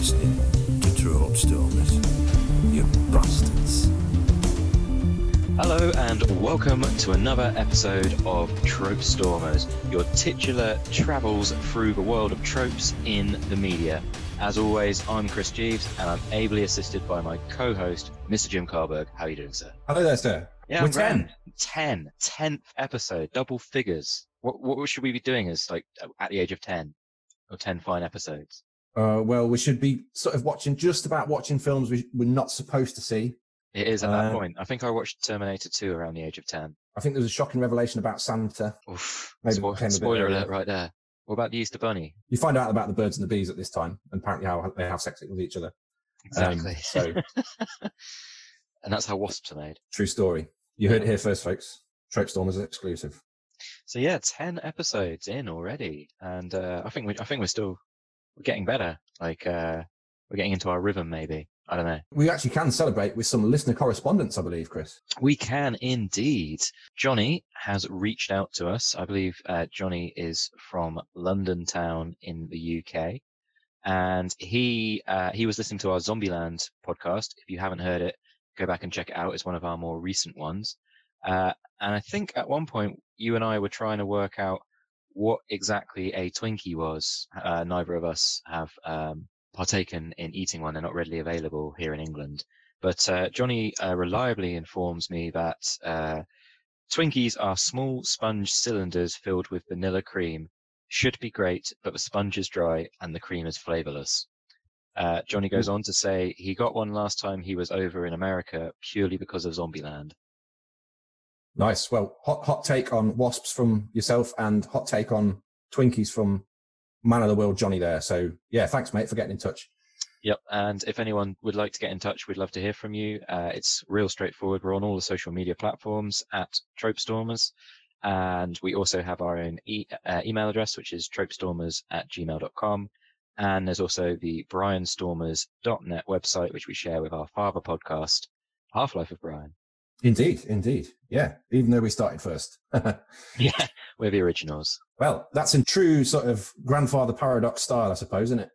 listening to Trope Stormers, you bastards. Hello and welcome to another episode of Trope Stormers, your titular travels through the world of tropes in the media. As always, I'm Chris Jeeves and I'm ably assisted by my co-host, Mr. Jim Carberg. How are you doing, sir? Hello there, sir. Yeah, We're I'm grand. 10th episode, double figures. What should we be doing as like at the age of 10 or 10 fine episodes? Well, we should be sort of just about watching films we're not supposed to see. It is at that point. I think I watched Terminator 2 around the age of 10. I think there was a shocking revelation about Santa. Oof. Maybe Spoiler alert right there. What about the Easter Bunny? You find out about the birds and the bees at this time, and apparently how they have sex with each other. Exactly. So, and that's how wasps are made. True story. You heard it here first, folks. Trope Stormers exclusive. So yeah, 10 episodes in already, and I think we're getting better. Like we're getting into our rhythm, maybe. I don't know. We actually can celebrate with some listener correspondence, I believe, Chris. We can indeed. Johnny has reached out to us. I believe Johnny is from London town in the UK, and he was listening to our Zombieland podcast. If you haven't heard it, go back and check it out. It's one of our more recent ones. And I think at one point you and I were trying to work out what exactly a Twinkie was. Neither of us have partaken in eating one. They're not readily available here in England. But Johnny reliably informs me that Twinkies are small sponge cylinders filled with vanilla cream. Should be great, but the sponge is dry and the cream is flavorless. Johnny goes on to say he got one last time he was over in America purely because of Zombieland. Nice. Well, hot take on wasps from yourself and hot take on Twinkies from man of the world Johnny there. So yeah, thanks mate for getting in touch. Yep, and if anyone would like to get in touch, we'd love to hear from you. It's real straightforward. We're on all the social media platforms at Trope Stormers, and we also have our own email address, which is tropestormers@gmail.com. And there's also the brianstormers.net website, which we share with our father podcast, Half-Life of Brian. Indeed. Yeah, even though we started first. Yeah, we're the originals. Well, that's in true sort of grandfather paradox style, I suppose, isn't it?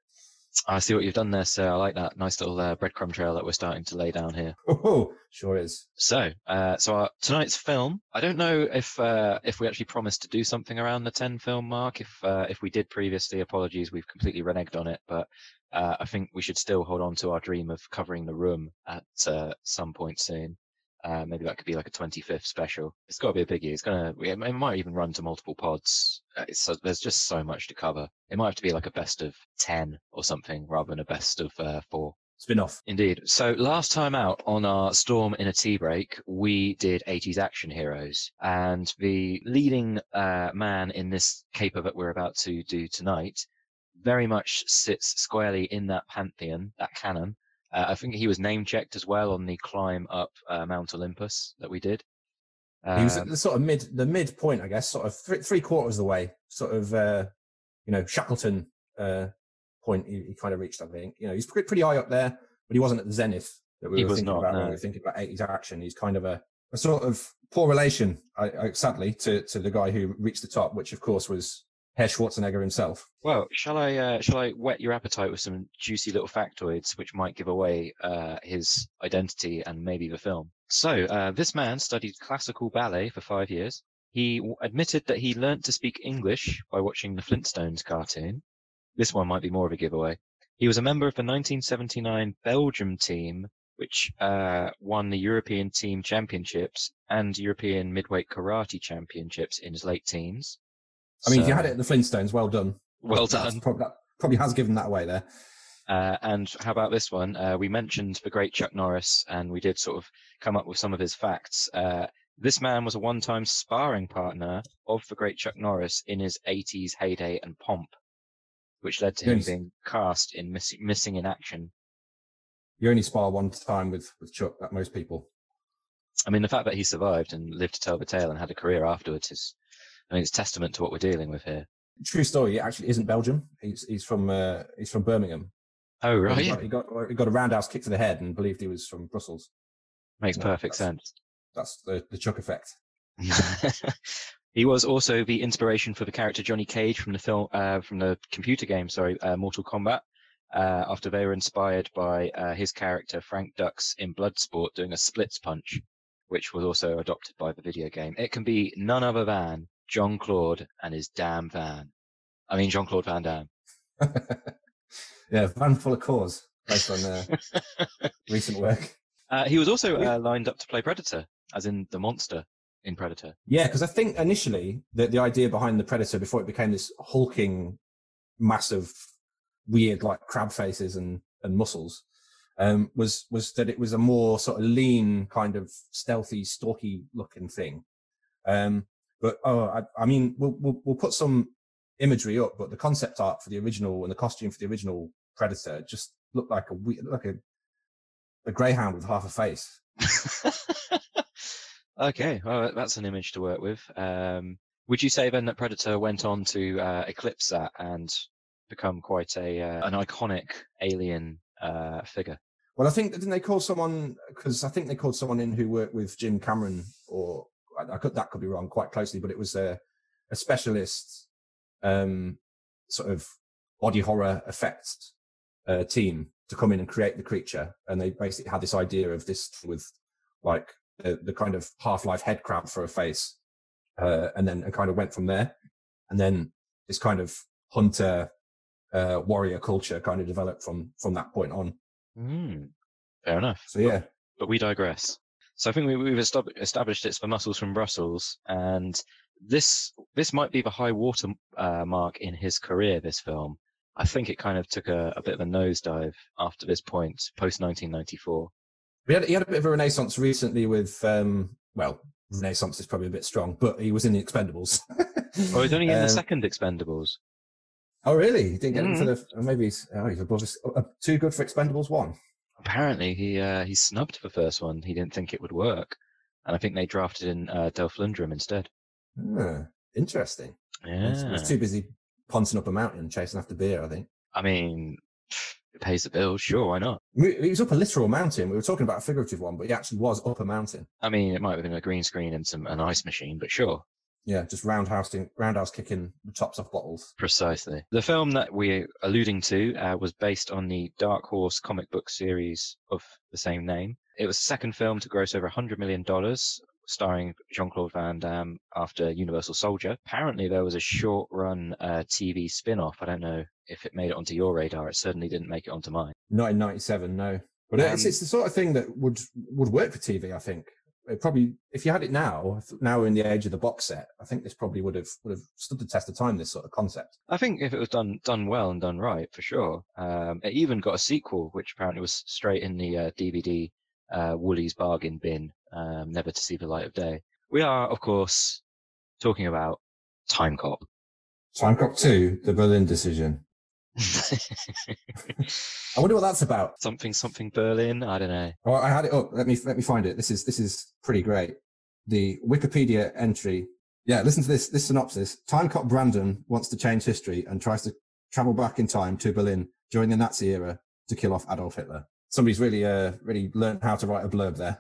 I see what you've done there, sir. I like that nice little breadcrumb trail that we're starting to lay down here. Oh, sure is. So our tonight's film, I don't know if we actually promised to do something around the 10 film mark. If we did previously, apologies, we've completely reneged on it. But I think we should still hold on to our dream of covering the room at some point soon. Maybe that could be like a 25th special. It's got to be a biggie. It might even run to multiple pods. There's just so much to cover. It might have to be like a best of 10 or something rather than a best of 4. Spin-off. Indeed. So last time out on our Storm in a Tea Break, we did 80s action heroes. And the leading man in this caper that we're about to do tonight very much sits squarely in that pantheon, that canon. I think he was name-checked as well on the climb up Mount Olympus that we did. He was at the sort of midpoint, I guess, sort of three quarters of the way, sort of, Shackleton point he kind of reached, I think. You know, he's pretty high up there, but he wasn't at the zenith that we were thinking about when we were thinking about 80s action. He's kind of a sort of poor relation, sadly, to the guy who reached the top, which, of course, was Herr Schwarzenegger himself. Well, shall I whet your appetite with some juicy little factoids which might give away his identity and maybe the film? So, this man studied classical ballet for 5 years. He admitted that he learnt to speak English by watching the Flintstones cartoon. This one might be more of a giveaway. He was a member of the 1979 Belgium team, which won the European Team Championships and European Midweight Karate Championships in his late teens. I mean, if you had it at the Flintstones, well done. Well done. That probably has given that away there. And how about this one? We mentioned the great Chuck Norris, and we did sort of come up with some of his facts. This man was a one-time sparring partner of the great Chuck Norris in his 80s heyday and pomp, which led to him being cast in Missing in Action. You only spar one time with Chuck, like most people. I mean, the fact that he survived and lived to tell the tale and had a career afterwards it's testament to what we're dealing with here. True story. It actually isn't Belgium. He's from Birmingham. Oh, right. He got a roundhouse kick to the head and believed he was from Brussels. Makes perfect sense. That's the Chuck effect. He was also the inspiration for the character Johnny Cage from the film, from the computer game, Mortal Kombat. after they were inspired by his character Frank Dux in Bloodsport doing a splits punch, which was also adopted by the video game. It can be none other than Jean-Claude and his damn van. I mean, Jean-Claude Van Damme. Yeah, van full of cores, based on recent work. He was also lined up to play Predator, as in the monster in Predator. Yeah, because I think initially the idea behind the Predator, before it became this hulking, massive, weird, like crab faces and muscles, was that it was a more sort of lean, kind of stealthy, stalky looking thing. But I mean, we'll put some imagery up, but the concept art for the original and the costume for the original Predator just looked like a greyhound with half a face. Okay, well, that's an image to work with. Would you say then that Predator went on to eclipse that and become quite an iconic alien figure? Well, didn't they call someone, because I think they called someone in who worked with Jim Cameron, or that could be wrong, quite closely, but it was a specialist sort of body horror effects team to come in and create the creature. And they basically had this idea of this with like the kind of Half-Life head crab for a face, and kind of went from there. And then this kind of hunter warrior culture kind of developed from that point on. Fair enough. So yeah, but we digress. So I think we've established it's for Muscles from Brussels, and this might be the high water mark in his career. This film, I think it kind of took a bit of a nosedive after this point, post 1994. He had a bit of a renaissance recently with, well, renaissance is probably a bit strong, but he was in the Expendables. Oh, he's only in the second Expendables. Oh, really? He didn't get him for the... Maybe he's above too good for Expendables 1. Apparently, he snubbed the first one. He didn't think it would work. And I think they drafted in Dolph Lundgren instead. Interesting. Yeah. He was too busy poncing up a mountain, chasing after beer, I think. I mean, it pays the bills, sure, why not? He was up a literal mountain. We were talking about a figurative one, but he actually was up a mountain. I mean, it might have been a green screen and an ice machine, but sure. Yeah, just roundhouse kicking the tops off bottles. Precisely. The film that we're alluding to was based on the Dark Horse comic book series of the same name. It was the second film to gross over $100 million, starring Jean-Claude Van Damme after Universal Soldier. Apparently, there was a short-run TV spin-off. I don't know if it made it onto your radar. It certainly didn't make it onto mine. Not in 97, no. But it's the sort of thing that would work for TV, I think. It probably, if you had it now we're in the age of the box set, I think this probably would have stood the test of time, this sort of concept. I think if it was done well and done right, for sure. It even got a sequel, which apparently was straight in the DVD Woolies bargain bin, never to see the light of day. We are, of course, talking about Timecop. Timecop 2, the Berlin decision. I wonder what that's about. Something Berlin. I don't know. Oh, I had it up. Let me find it. This is pretty great. The Wikipedia entry. Yeah, listen to this synopsis. Timecop Brandon wants to change history and tries to travel back in time to Berlin during the Nazi era to kill off Adolf Hitler. Somebody's really learned how to write a blurb there.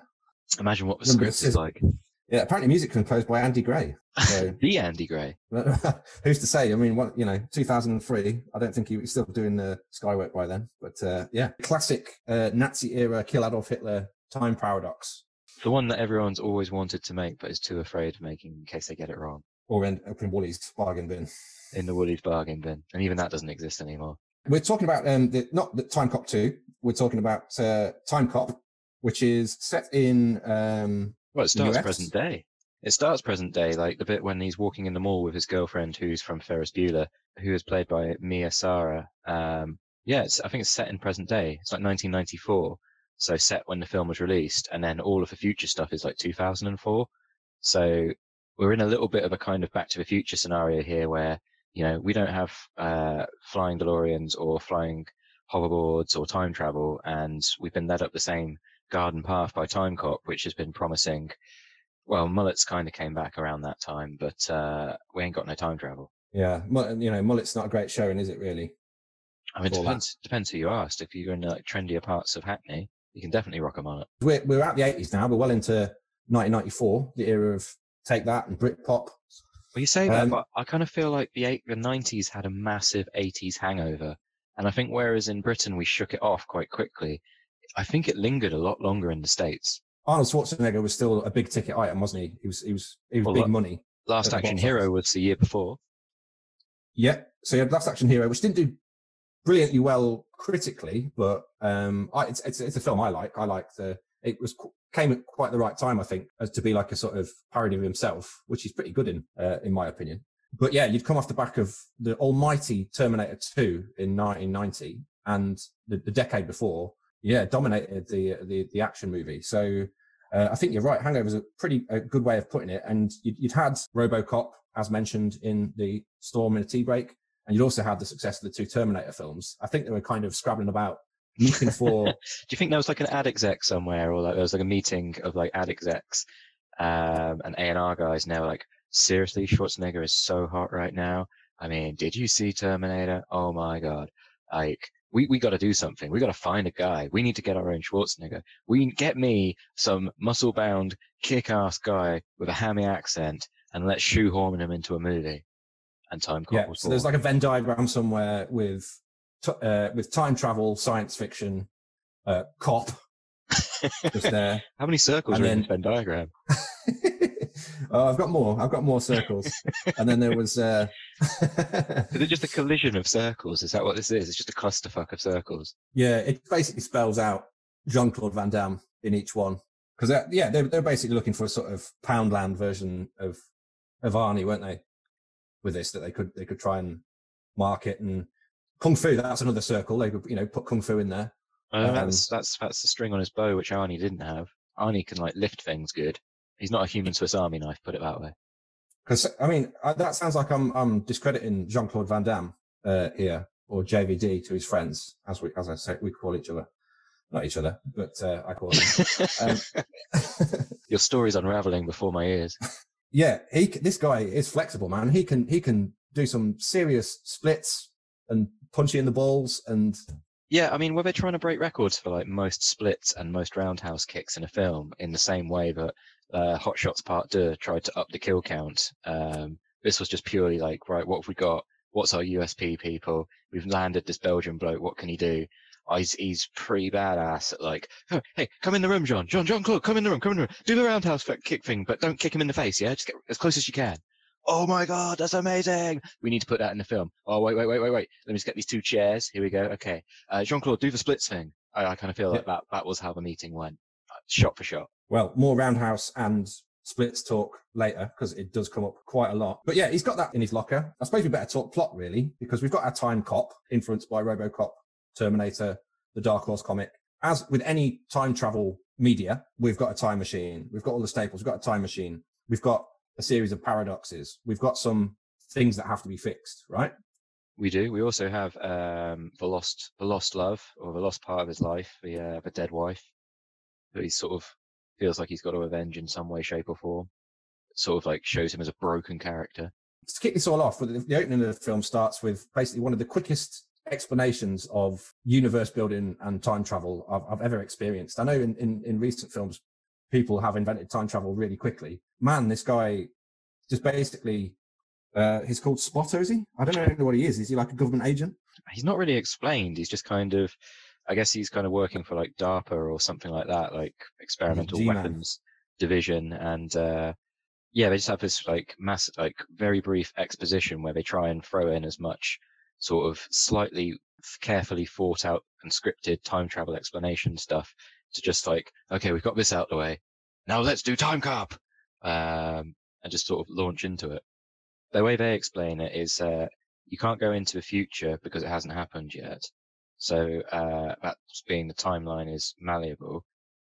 Imagine what the script is like. Yeah, apparently music composed by Andy Gray. So, the Andy Gray. Who's to say? I mean, 2003. I don't think he was still doing the Skywork by then. But yeah, classic Nazi era kill Adolf Hitler time paradox. The one that everyone's always wanted to make, but is too afraid of making in case they get it wrong. Or up in Woolies bargain bin. In the Woolies bargain bin, and even that doesn't exist anymore. We're talking about not the Timecop 2. We're talking about Timecop, which is set in. Well, it starts present day. It starts present day, like the bit when he's walking in the mall with his girlfriend, who's from Ferris Bueller, who is played by Mia Sara. I think it's set in present day. It's like 1994, so set when the film was released, and then all of the future stuff is like 2004. So we're in a little bit of a kind of Back to the Future scenario here, where we don't have flying DeLoreans or flying hoverboards or time travel, and we've been led up the same garden path by Timecop, which has been promising. Well, Mullet's kind of came back around that time, but we ain't got no time travel. Yeah, Mullet's not a great showing, is it really? I mean, it depends who you asked. If you're in like trendier parts of Hackney, you can definitely rock a mullet. We're at the 80s now. We're well into 1994, the era of Take That and Britpop. Well, you say that, but I kind of feel like the 90s had a massive 80s hangover, And I think whereas in Britain we shook it off quite quickly, I think it lingered a lot longer in the States. Arnold Schwarzenegger was still a big ticket item, wasn't he? He was big money. Last Action Hero was the year before. Yeah, so you had Last Action Hero, which didn't do brilliantly well critically, but it's a film I like. It came at quite the right time, I think, as to be like a sort of parody of himself, which he's pretty good in my opinion. But yeah, you'd come off the back of the almighty Terminator 2 in 1990, and the decade before, dominated the action movie. So I think you're right. Hangover is a good way of putting it. And you'd had RoboCop, as mentioned, in the Storm in a Tea Break, and you'd also had the success of the 2 Terminator films. I think they were kind of scrabbling about, looking for. Do you think there was like an ad exec somewhere, or like there was like a meeting of like ad execs and A&R guys, and they were like, seriously, Schwarzenegger is so hot right now. I mean, did you see Terminator? Oh my God. Like, we got to do something. We got to find a guy. We need to get our own Schwarzenegger. Get me some muscle-bound, kick-ass guy with a hammy accent, and let's shoehorn him into a movie. And Timecop was so there's like a Venn diagram somewhere with time travel, science fiction, cop, just there. How many circles are in the Venn diagram? I've got more circles. And then there was Is it just a collision of circles? Is that what this is? It's just a clusterfuck of circles. Yeah, it basically spells out Jean-Claude Van Damme in each one. Because they're basically looking for a sort of Poundland version of Arnie, weren't they? With this, that they could try and market. And Kung Fu, that's another circle. They could, put Kung Fu in there. That's the string on his bow, which Arnie didn't have. Arnie can like lift things good. He's not a human Swiss Army knife, put it that way. Because I mean, that sounds like I'm discrediting Jean-Claude Van Damme here, or JVD to his friends, as I say, we call each other, not each other, but I call them. Your story's unraveling before my ears. Yeah, this guy is flexible, man. He can do some serious splits and punch you in the balls and. Yeah, I mean, were they trying to break records for like most splits and most roundhouse kicks in a film in the same way that Hot Shots Part 2 tried to up the kill count? This was just purely like, right, what have we got? What's our USP, people? We've landed this Belgian bloke. What can he do? He's pretty badass at like, oh, hey, come in the room, Jean-Claude, come in the room. Do the roundhouse kick thing, but don't kick him in the face, yeah? Just get as close as you can. Oh my God, that's amazing. We need to put that in the film. Oh, wait. Let me just get these 2 chairs. Here we go. Okay. Jean-Claude, do the splits thing. I kind of feel like that was how the meeting went. Shot for shot. Well, more roundhouse and splits talk later, because it does come up quite a lot. But yeah, he's got that in his locker. I suppose we better talk plot, really, because we've got our Timecop, influenced by RoboCop, Terminator, the Dark Horse comic. As with any time travel media, we've got a time machine. We've got all the staples. We've got a time machine. We've got a series of paradoxes. We've got some things that have to be fixed, right? We do. We also have the lost love, or the lost part of his life, the dead wife, that he sort of feels like he's got to avenge in some way, shape, or form. It sort of like shows him as a broken character. To kick this all off, the opening of the film starts with basically one of the quickest explanations of universe building and time travel I've ever experienced. I know in recent films, people have invented time travel really quickly. Man, this guy just basically, he's called Spotter, is he? I don't know what he is. Is he like a government agent? He's not really explained. He's just kind of, I guess he's kind of working for like DARPA or something like that, like Experimental Weapons Division. And they just have this like very brief exposition where they try and throw in as much sort of slightly carefully thought out and scripted time travel explanation stuff to just like, okay, we've got this out the way. Now let's do Timecop. And just sort of launch into it. The way they explain it is you can't go into the future because it hasn't happened yet. So that's being the timeline is malleable.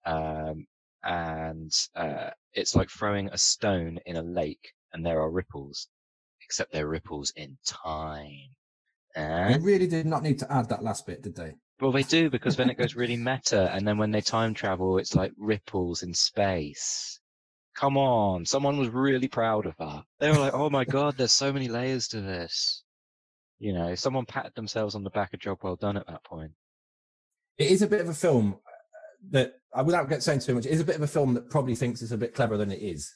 And it's like throwing a stone in a lake and there are ripples, except they're ripples in time. They really did not need to add that last bit, did they? Well, they do, because then it goes really meta, and then when they time travel, it's like ripples in space. Come on, someone was really proud of that. They were like, oh my God, there's so many layers to this. You know, someone patted themselves on the back, a job well done at that point. It is a bit of a film that, without saying too much, it is a bit of a film that probably thinks it's a bit cleverer than it is.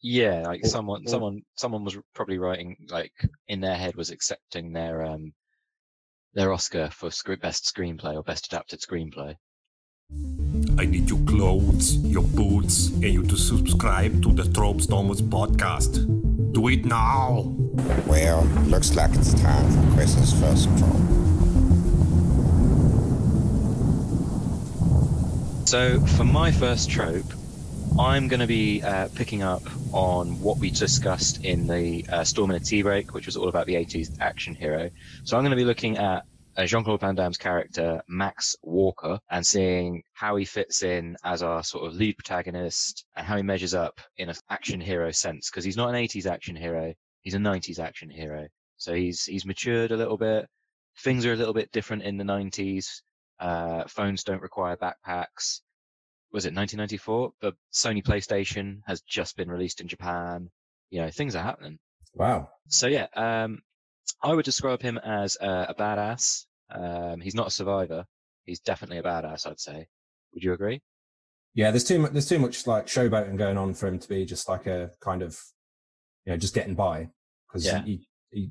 Yeah, like someone was probably writing, like in their head was accepting their their Oscar for best screenplay or best adapted screenplay. I need your clothes, your boots, and you to subscribe to the Trope Storming podcast. Do it now! Well, looks like it's time for Chris's first trope. So, for my first trope, I'm going to be picking up on what we discussed in the Storming a Tea Break, which was all about the 80s action hero. So I'm going to be looking at Jean-Claude Van Damme's character, Max Walker, and seeing how he fits in as our sort of lead protagonist and how he measures up in an action hero sense, because he's not an 80s action hero, he's a 90s action hero. So he's matured a little bit. Things are a little bit different in the 90s. Phones don't require backpacks. Was it 1994? The Sony PlayStation has just been released in Japan. You know, things are happening. Wow. So yeah, I would describe him as a badass. He's not a survivor. He's definitely a badass, I'd say. Would you agree? Yeah, there's too much like showboating going on for him to be just like a kind of, you know, just getting by. Because he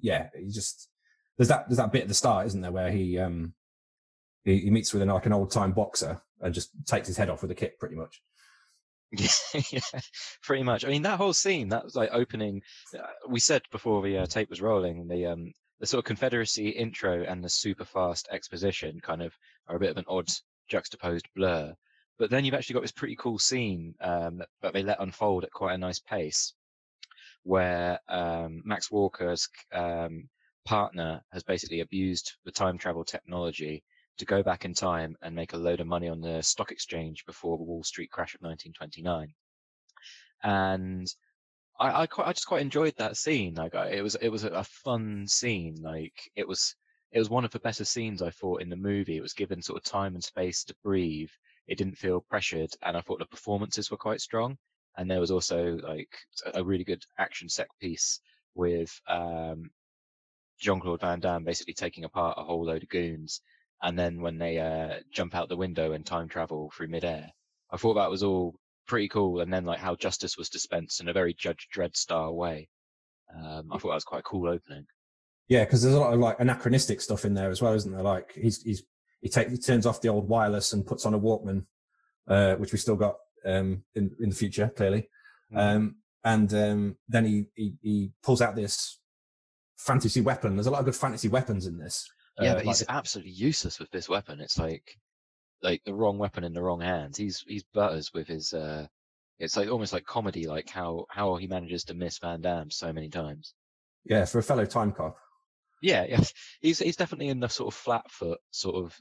just there's that bit at the start, isn't there, where he meets with an old time boxer and just takes his head off with a kick, pretty much. Yeah, pretty much. I mean, that whole scene, that was like opening. We said before the tape was rolling, the sort of Confederacy intro and the super fast exposition kind of are a bit of an odd juxtaposed blur. But then you've actually got this pretty cool scene that they let unfold at quite a nice pace, where Max Walker's partner has basically abused the time travel technology to go back in time and make a load of money on the stock exchange before the Wall Street crash of 1929. And I just quite enjoyed that scene. Like it was a fun scene. Like it was one of the better scenes I thought in the movie. It was given sort of time and space to breathe. It didn't feel pressured, and I thought the performances were quite strong. And there was also like a really good action set piece with Jean-Claude Van Damme basically taking apart a whole load of goons. And then when they jump out the window and time travel through midair, I thought that was all pretty cool. And then like how justice was dispensed in a very Judge Dredd style way. I thought that was quite a cool opening. Yeah, because there's a lot of like anachronistic stuff in there as well, isn't there? Like he turns off the old wireless and puts on a Walkman, which we still got in the future, clearly. Mm. And then he pulls out this fantasy weapon. There's a lot of good fantasy weapons in this. Yeah, but he's absolutely useless with this weapon. It's like the wrong weapon in the wrong hands. He's butters with his. It's like almost like comedy, like how he manages to miss Van Damme so many times. Yeah, for a fellow Timecop. Yeah, he's definitely in the sort of flat-foot sort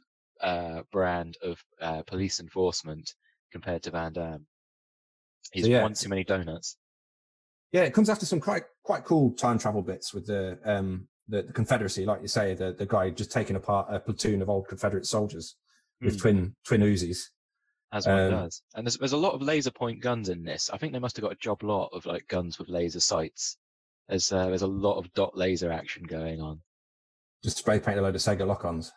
of brand of police enforcement compared to Van Damme. He's one too many donuts. Yeah, it comes after some quite cool time travel bits with the Confederacy, like you say, the guy just taking apart a platoon of old Confederate soldiers with twin Uzis. As one does. And there's a lot of laser point guns in this. I think they must have got a job lot of like guns with laser sights. There's a lot of dot laser action going on. Just spray paint a load of Sega lock-ons.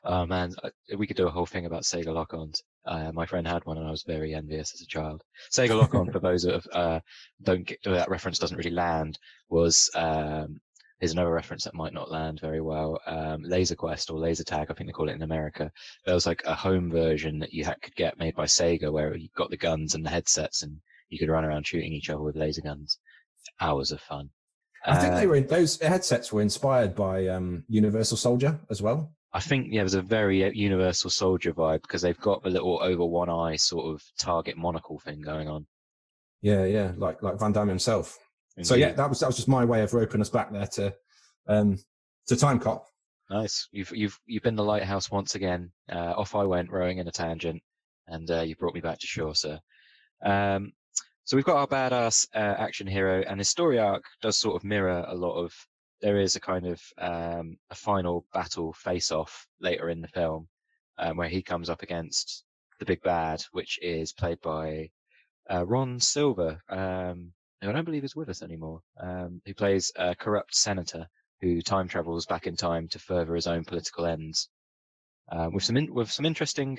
Oh man, we could do a whole thing about Sega lock-ons. My friend had one and I was very envious as a child. Sega lock-on, for those that that reference doesn't really land, here's another reference that might not land very well. Laser Quest or Laser Tag, I think they call it in America. There was like a home version that you could get made by Sega where you got the guns and the headsets and you could run around shooting each other with laser guns. Hours of fun. I think those headsets were inspired by Universal Soldier as well. I think, yeah, there's a very Universal Soldier vibe because they've got the little over one eye sort of target monocle thing going on. Yeah, like Van Damme himself. Indeed. So yeah, that was just my way of roping us back there to Timecop. Nice. You've been the lighthouse once again. Off I went, rowing in a tangent, and you brought me back to shore, sir. So we've got our badass action hero, and his story arc does sort of mirror a lot of. There is a kind of a final battle face-off later in the film, where he comes up against the big bad, which is played by Ron Silver, who I don't believe is with us anymore. Who plays a corrupt senator who time travels back in time to further his own political ends. With some interesting.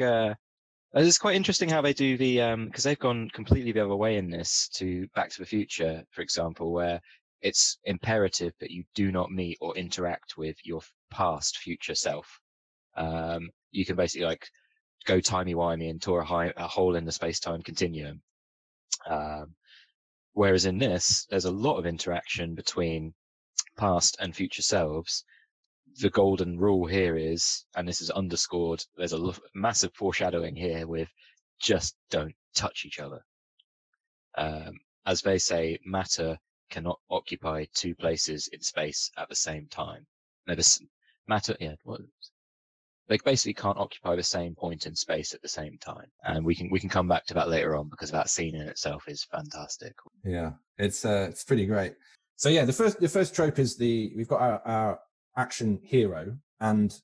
It's quite interesting how they do the because they've gone completely the other way in this to Back to the Future, for example, where it's imperative that you do not meet or interact with your past future self. You can basically like go timey-wimey and tour a hole in the space-time continuum. Whereas in this, there's a lot of interaction between past and future selves. The golden rule here is, and this is underscored, there's a massive foreshadowing here with just don't touch each other. As they say, matter cannot occupy two places in space at the same time. No, they basically can't occupy the same point in space at the same time. And we can come back to that later on, because that scene in itself is fantastic. Yeah, it's pretty great. So yeah, the first trope is we've got our action hero, and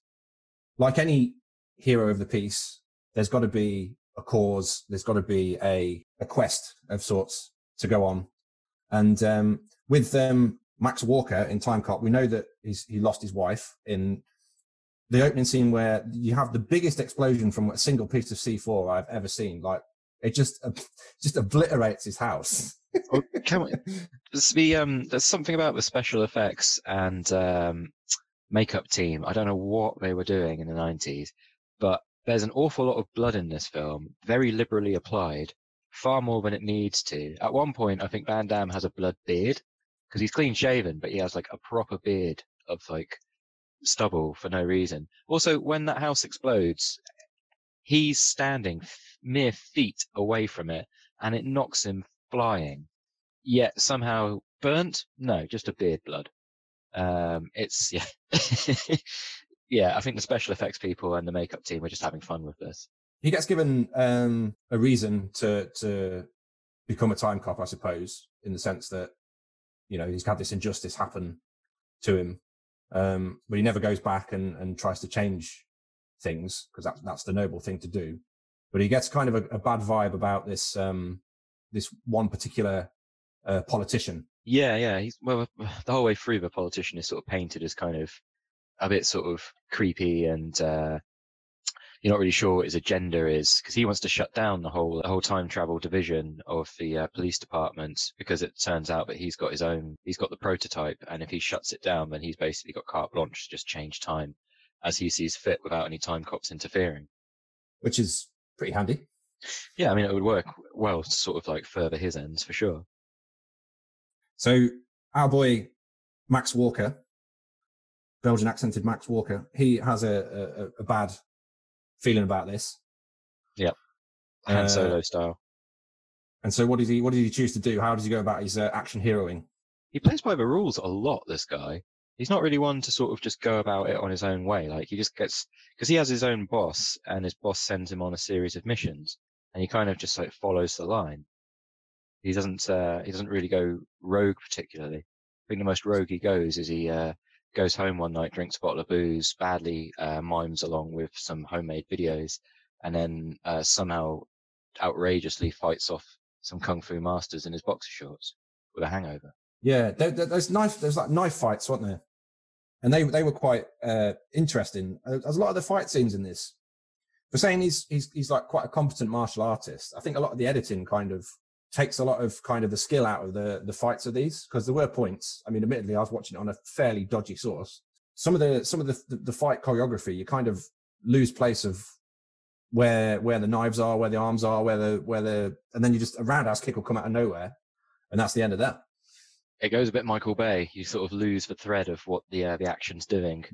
like any hero of the piece, there's got to be a cause, there's got to be a quest of sorts to go on. And with Max Walker in Timecop, we know that he lost his wife in the opening scene, where you have the biggest explosion from a single piece of C4 I've ever seen. Like, it just obliterates his house. Oh, there's something about the special effects and makeup team. I don't know what they were doing in the 90s, but there's an awful lot of blood in this film, very liberally applied, far more than it needs to. At one point, I think Van Damme has a blood beard, because he's clean shaven, but he has like a proper beard of like stubble for no reason. Also, when that house explodes, he's standing mere feet away from it, and it knocks him flying. Yet somehow burnt? No, just a beard blood. It's yeah. I think the special effects people and the makeup team were just having fun with this. He gets given a reason to become a time cop, I suppose, in the sense that, you know, he's had this injustice happen to him, but he never goes back and tries to change things, because that's the noble thing to do. But he gets kind of a bad vibe about this this one particular politician. Yeah. The whole way through, the politician is sort of painted as kind of a bit sort of creepy, and you're not really sure what his agenda is, because he wants to shut down the whole time travel division of the police department, because it turns out that he's got the prototype, and if he shuts it down, then he's basically got carte blanche to just change time as he sees fit without any time cops interfering. Which is pretty handy. Yeah, I mean, it would work well to sort of like further his ends for sure. So our boy Max Walker, Belgian accented Max Walker, he has a bad feeling about this. Yep. Han Solo style. And so what did he choose to do? How does he go about his action heroing? He plays by the rules a lot, this guy. He's not really one to sort of just go about it on his own way. Like, he just gets, because he has his own boss, and his boss sends him on a series of missions, and he kind of just like follows the line. He doesn't really go rogue particularly. I think the most rogue he goes is he goes home one night, drinks a bottle of booze, badly mimes along with some homemade videos, and then somehow outrageously fights off some kung fu masters in his boxer shorts with a hangover. Yeah, there's like knife fights, weren't there? And they were quite interesting. There's a lot of the fight scenes in this. For saying he's like quite a competent martial artist, I think a lot of the editing kind of takes a lot of kind of the skill out of the fights of these, because there were points. I mean, admittedly, I was watching it on a fairly dodgy source. Some of the fight choreography, you kind of lose place of where the knives are, where the arms are, where the and then you just a roundhouse kick will come out of nowhere, and that's the end of that. It goes a bit Michael Bay. You sort of lose the thread of what the action's doing.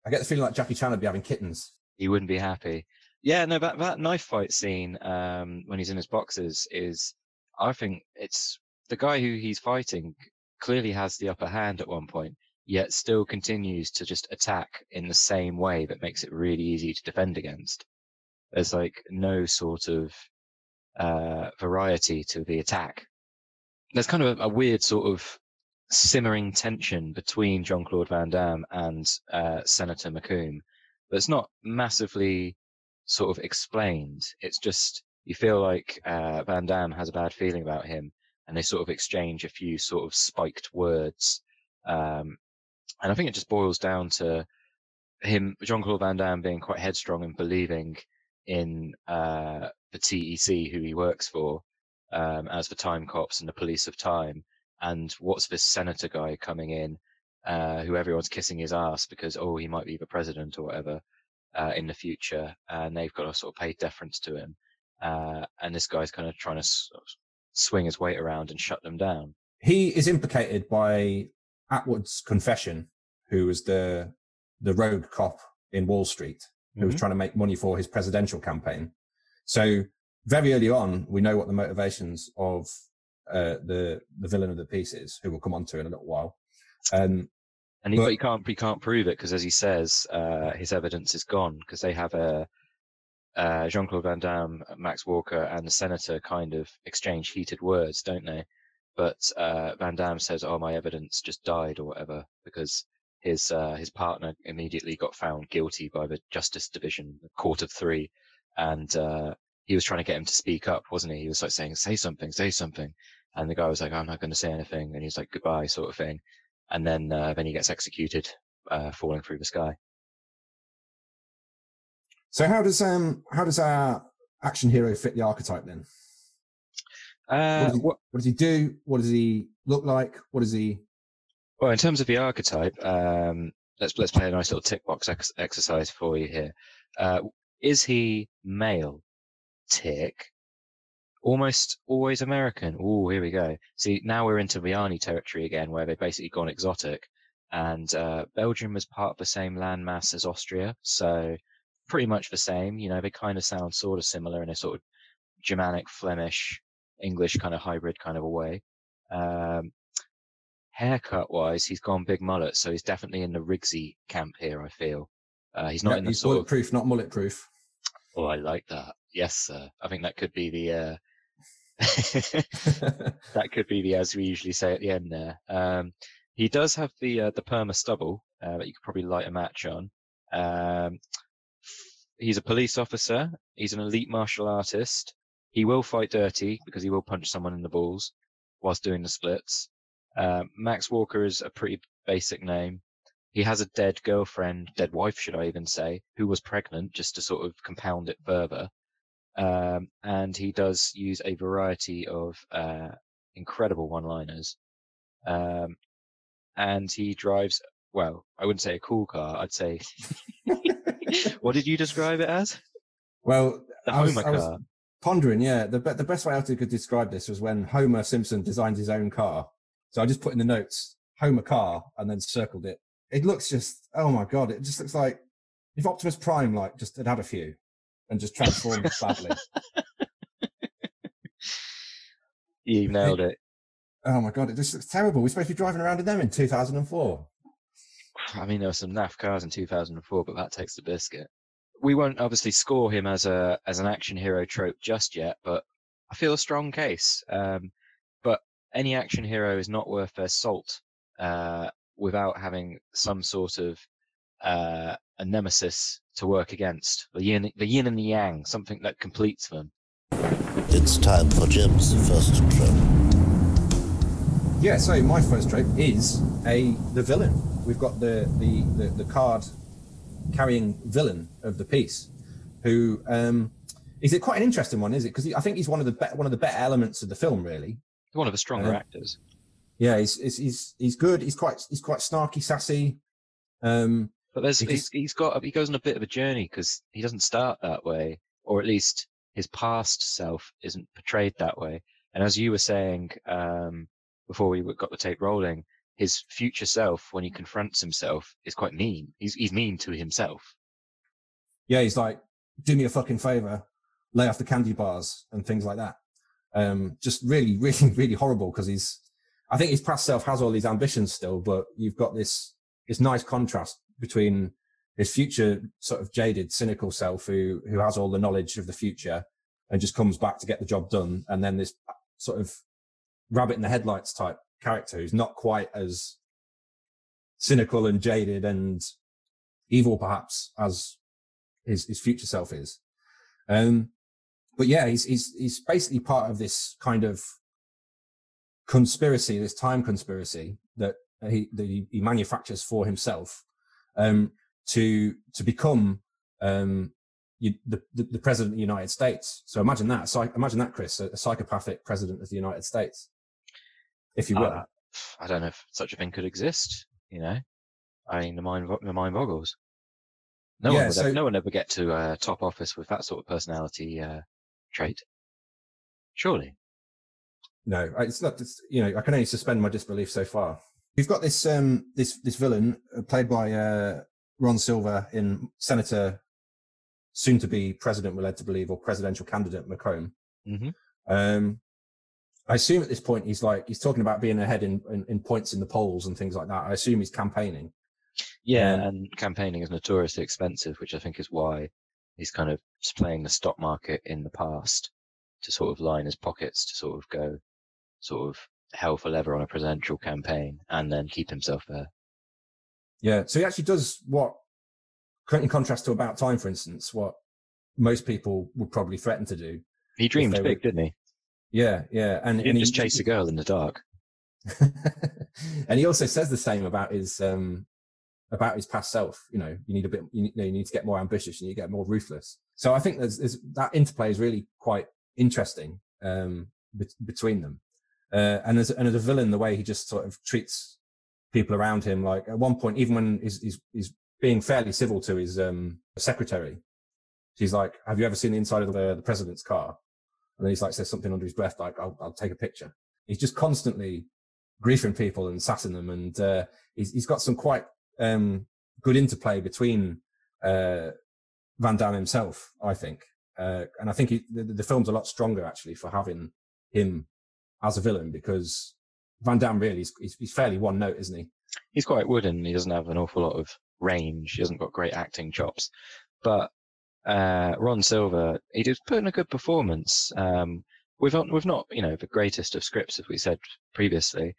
I get the feeling like Jackie Chan would be having kittens. He wouldn't be happy. Yeah, no, that knife fight scene when he's in his boxers is, I think it's the guy who he's fighting clearly has the upper hand at one point, yet still continues to just attack in the same way that makes it really easy to defend against. There's like no sort of variety to the attack. There's kind of a weird sort of simmering tension between Jean-Claude Van Damme and Senator McComb, but it's not massively sort of explained. It's just, you feel like Van Damme has a bad feeling about him, and they sort of exchange a few sort of spiked words. And I think it just boils down to him, Jean-Claude Van Damme, being quite headstrong and believing in the TEC, who he works for, as the time cops and the police of time, and what's this senator guy coming in, who everyone's kissing his ass because, he might be the president or whatever, in the future, and they've got to sort of pay deference to him. And this guy's kind of trying to swing his weight around and shut them down. He is implicated by Atwood's confession, who was the rogue cop in Wall Street, who was trying to make money for his presidential campaign. So very early on, we know what the motivations of the villain of the piece is, who we'll come on to in a little while. But he can't prove it because, as he says, his evidence is gone because they have Jean-Claude Van Damme, Max Walker, and the senator kind of exchange heated words, don't they? But Van Damme says, my evidence just died or whatever, because his partner immediately got found guilty by the Justice Division, the Court of Three, and he was trying to get him to speak up, wasn't he? He was like saying, say something. And the guy was like, I'm not going to say anything. And he's like, goodbye, sort of thing. And then he gets executed, falling through the sky. So how does our action hero fit the archetype then? What does he do? What does he look like? What does he? Well, in terms of the archetype, let's play a nice little tick box exercise for you here. Is he male? Tick. Almost always American. Oh, here we go. See, now we're into Vianney territory again, where they've basically gone exotic. And Belgium was part of the same landmass as Austria, so pretty much the same. They kind of sound sort of similar in a sort of Germanic, Flemish, English kind of hybrid kind of a way. Haircut-wise, he's gone big mullet, so he's definitely in the Rigsy camp here, I feel. He's not in the he's sort bulletproof, not mullet-proof. Oh, I like that. Yes, sir. I think that could be the that could be the, as we usually say at the end there. He does have the perma stubble that you could probably light a match on. He's a police officer. He's an elite martial artist. He will fight dirty because he will punch someone in the balls whilst doing the splits. Max Walker is a pretty basic name. He has a dead girlfriend, dead wife, should I even say, who was pregnant, just to sort of compound it further. And he does use a variety of incredible one-liners. And he drives, well, I wouldn't say a cool car. I'd say, what did you describe it as? Well, I was pondering, the best way I could describe this was when Homer Simpson designed his own car. So I just put in the notes, Homer car, and then circled it. It looks just, oh my God, it just looks like if Optimus Prime just had a few and just transformed badly. You nailed it. Oh my God, it just looks terrible. We're supposed to be driving around in them in 2004. I mean, there were some naff cars in 2004, but that takes the biscuit. We won't obviously score him as an action hero trope just yet, but I feel a strong case. But any action hero is not worth their salt without having some sort of a nemesis to work against. The yin and the yang, something that completes them. It's time for Jim's first trope. Yeah, so my first trope is the villain. We've got the card carrying villain of the piece, who is it quite an interesting one, is it? Because I think he's one of the better elements of the film, really. One of the stronger actors. Yeah, he's good. He's quite snarky, sassy. But he goes on a bit of a journey because he doesn't start that way, or at least his past self isn't portrayed that way. And as you were saying before we got the tape rolling, his future self, when he confronts himself, is quite mean. He's mean to himself. Yeah, he's like, do me a fucking favor, lay off the candy bars and things like that. Just really, really, really horrible because I think his past self has all these ambitions still, but you've got this nice contrast between his future sort of jaded, cynical self who has all the knowledge of the future and just comes back to get the job done. And then this sort of rabbit in the headlights type character who's not quite as cynical and jaded and evil perhaps as his future self is. But yeah, he's basically part of this kind of conspiracy, this time conspiracy that he manufactures for himself, to become the president of the United States. So imagine that, Chris, a psychopathic president of the United States. if you will. I don't know if such a thing could exist. I mean, the mind boggles. No one ever get to top office with that sort of personality trait. Surely. No, it's not. I can only suspend my disbelief so far. We've got this this villain played by Ron Silver in Senator, soon to be president, we're led to believe, or presidential candidate Macomb. Mm-hmm. I assume at this point he's talking about being ahead in points in the polls and things like that. I assume he's campaigning. Yeah, and campaigning is notoriously expensive, which I think is why he's kind of just playing the stock market in the past to sort of line his pockets to sort of go sort of hell for leather on a presidential campaign and then keep himself there. Yeah, so he actually does what, in contrast to About Time, for instance, what most people would probably threaten to do. He dreamed big, didn't he? Yeah. And he didn't just chase a girl in the dark. And he also says the same about his past self. You need you need to get more ambitious, and you get more ruthless. So I think there's that interplay is really quite interesting between them. And as a villain, the way he just sort of treats people around him, like at one point, even when he's being fairly civil to his secretary, she's like, "Have you ever seen the inside of the president's car?" And then he's like, says something under his breath, like, I'll take a picture. He's just constantly griefing people and sassing them. And he's got some quite good interplay between Van Damme himself, I think. And I think the film's a lot stronger, actually, for having him as a villain, because Van Damme really, he's fairly one note, isn't he? He's quite wooden. He doesn't have an awful lot of range. He hasn't got great acting chops. But Ron Silver, he did put in a good performance. We've not, the greatest of scripts, as we said previously.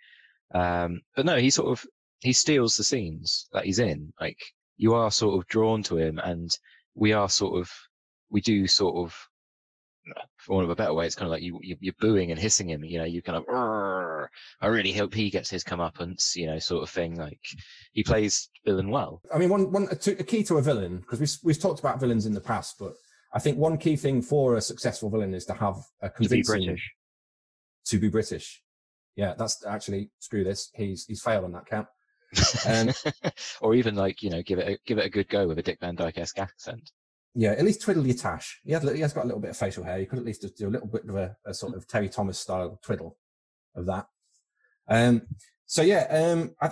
But no, he steals the scenes that he's in. Like, you are sort of drawn to him, and we do sort of, for want of a better way, it's kind of like you're booing and hissing him. You kind of, I really hope he gets his comeuppance, sort of thing. Like, he plays villain well. I mean, a key to a villain, because we've talked about villains in the past, but I think one key thing for a successful villain is to have a convincing to be British. Yeah, that's actually, screw this. He's failed on that count. Or even give it a good go with a Dick Van Dyke-esque accent. Yeah, at least twiddle your tash. He has got a little bit of facial hair. You could at least just do a little bit of a sort of Terry Thomas style twiddle of that. I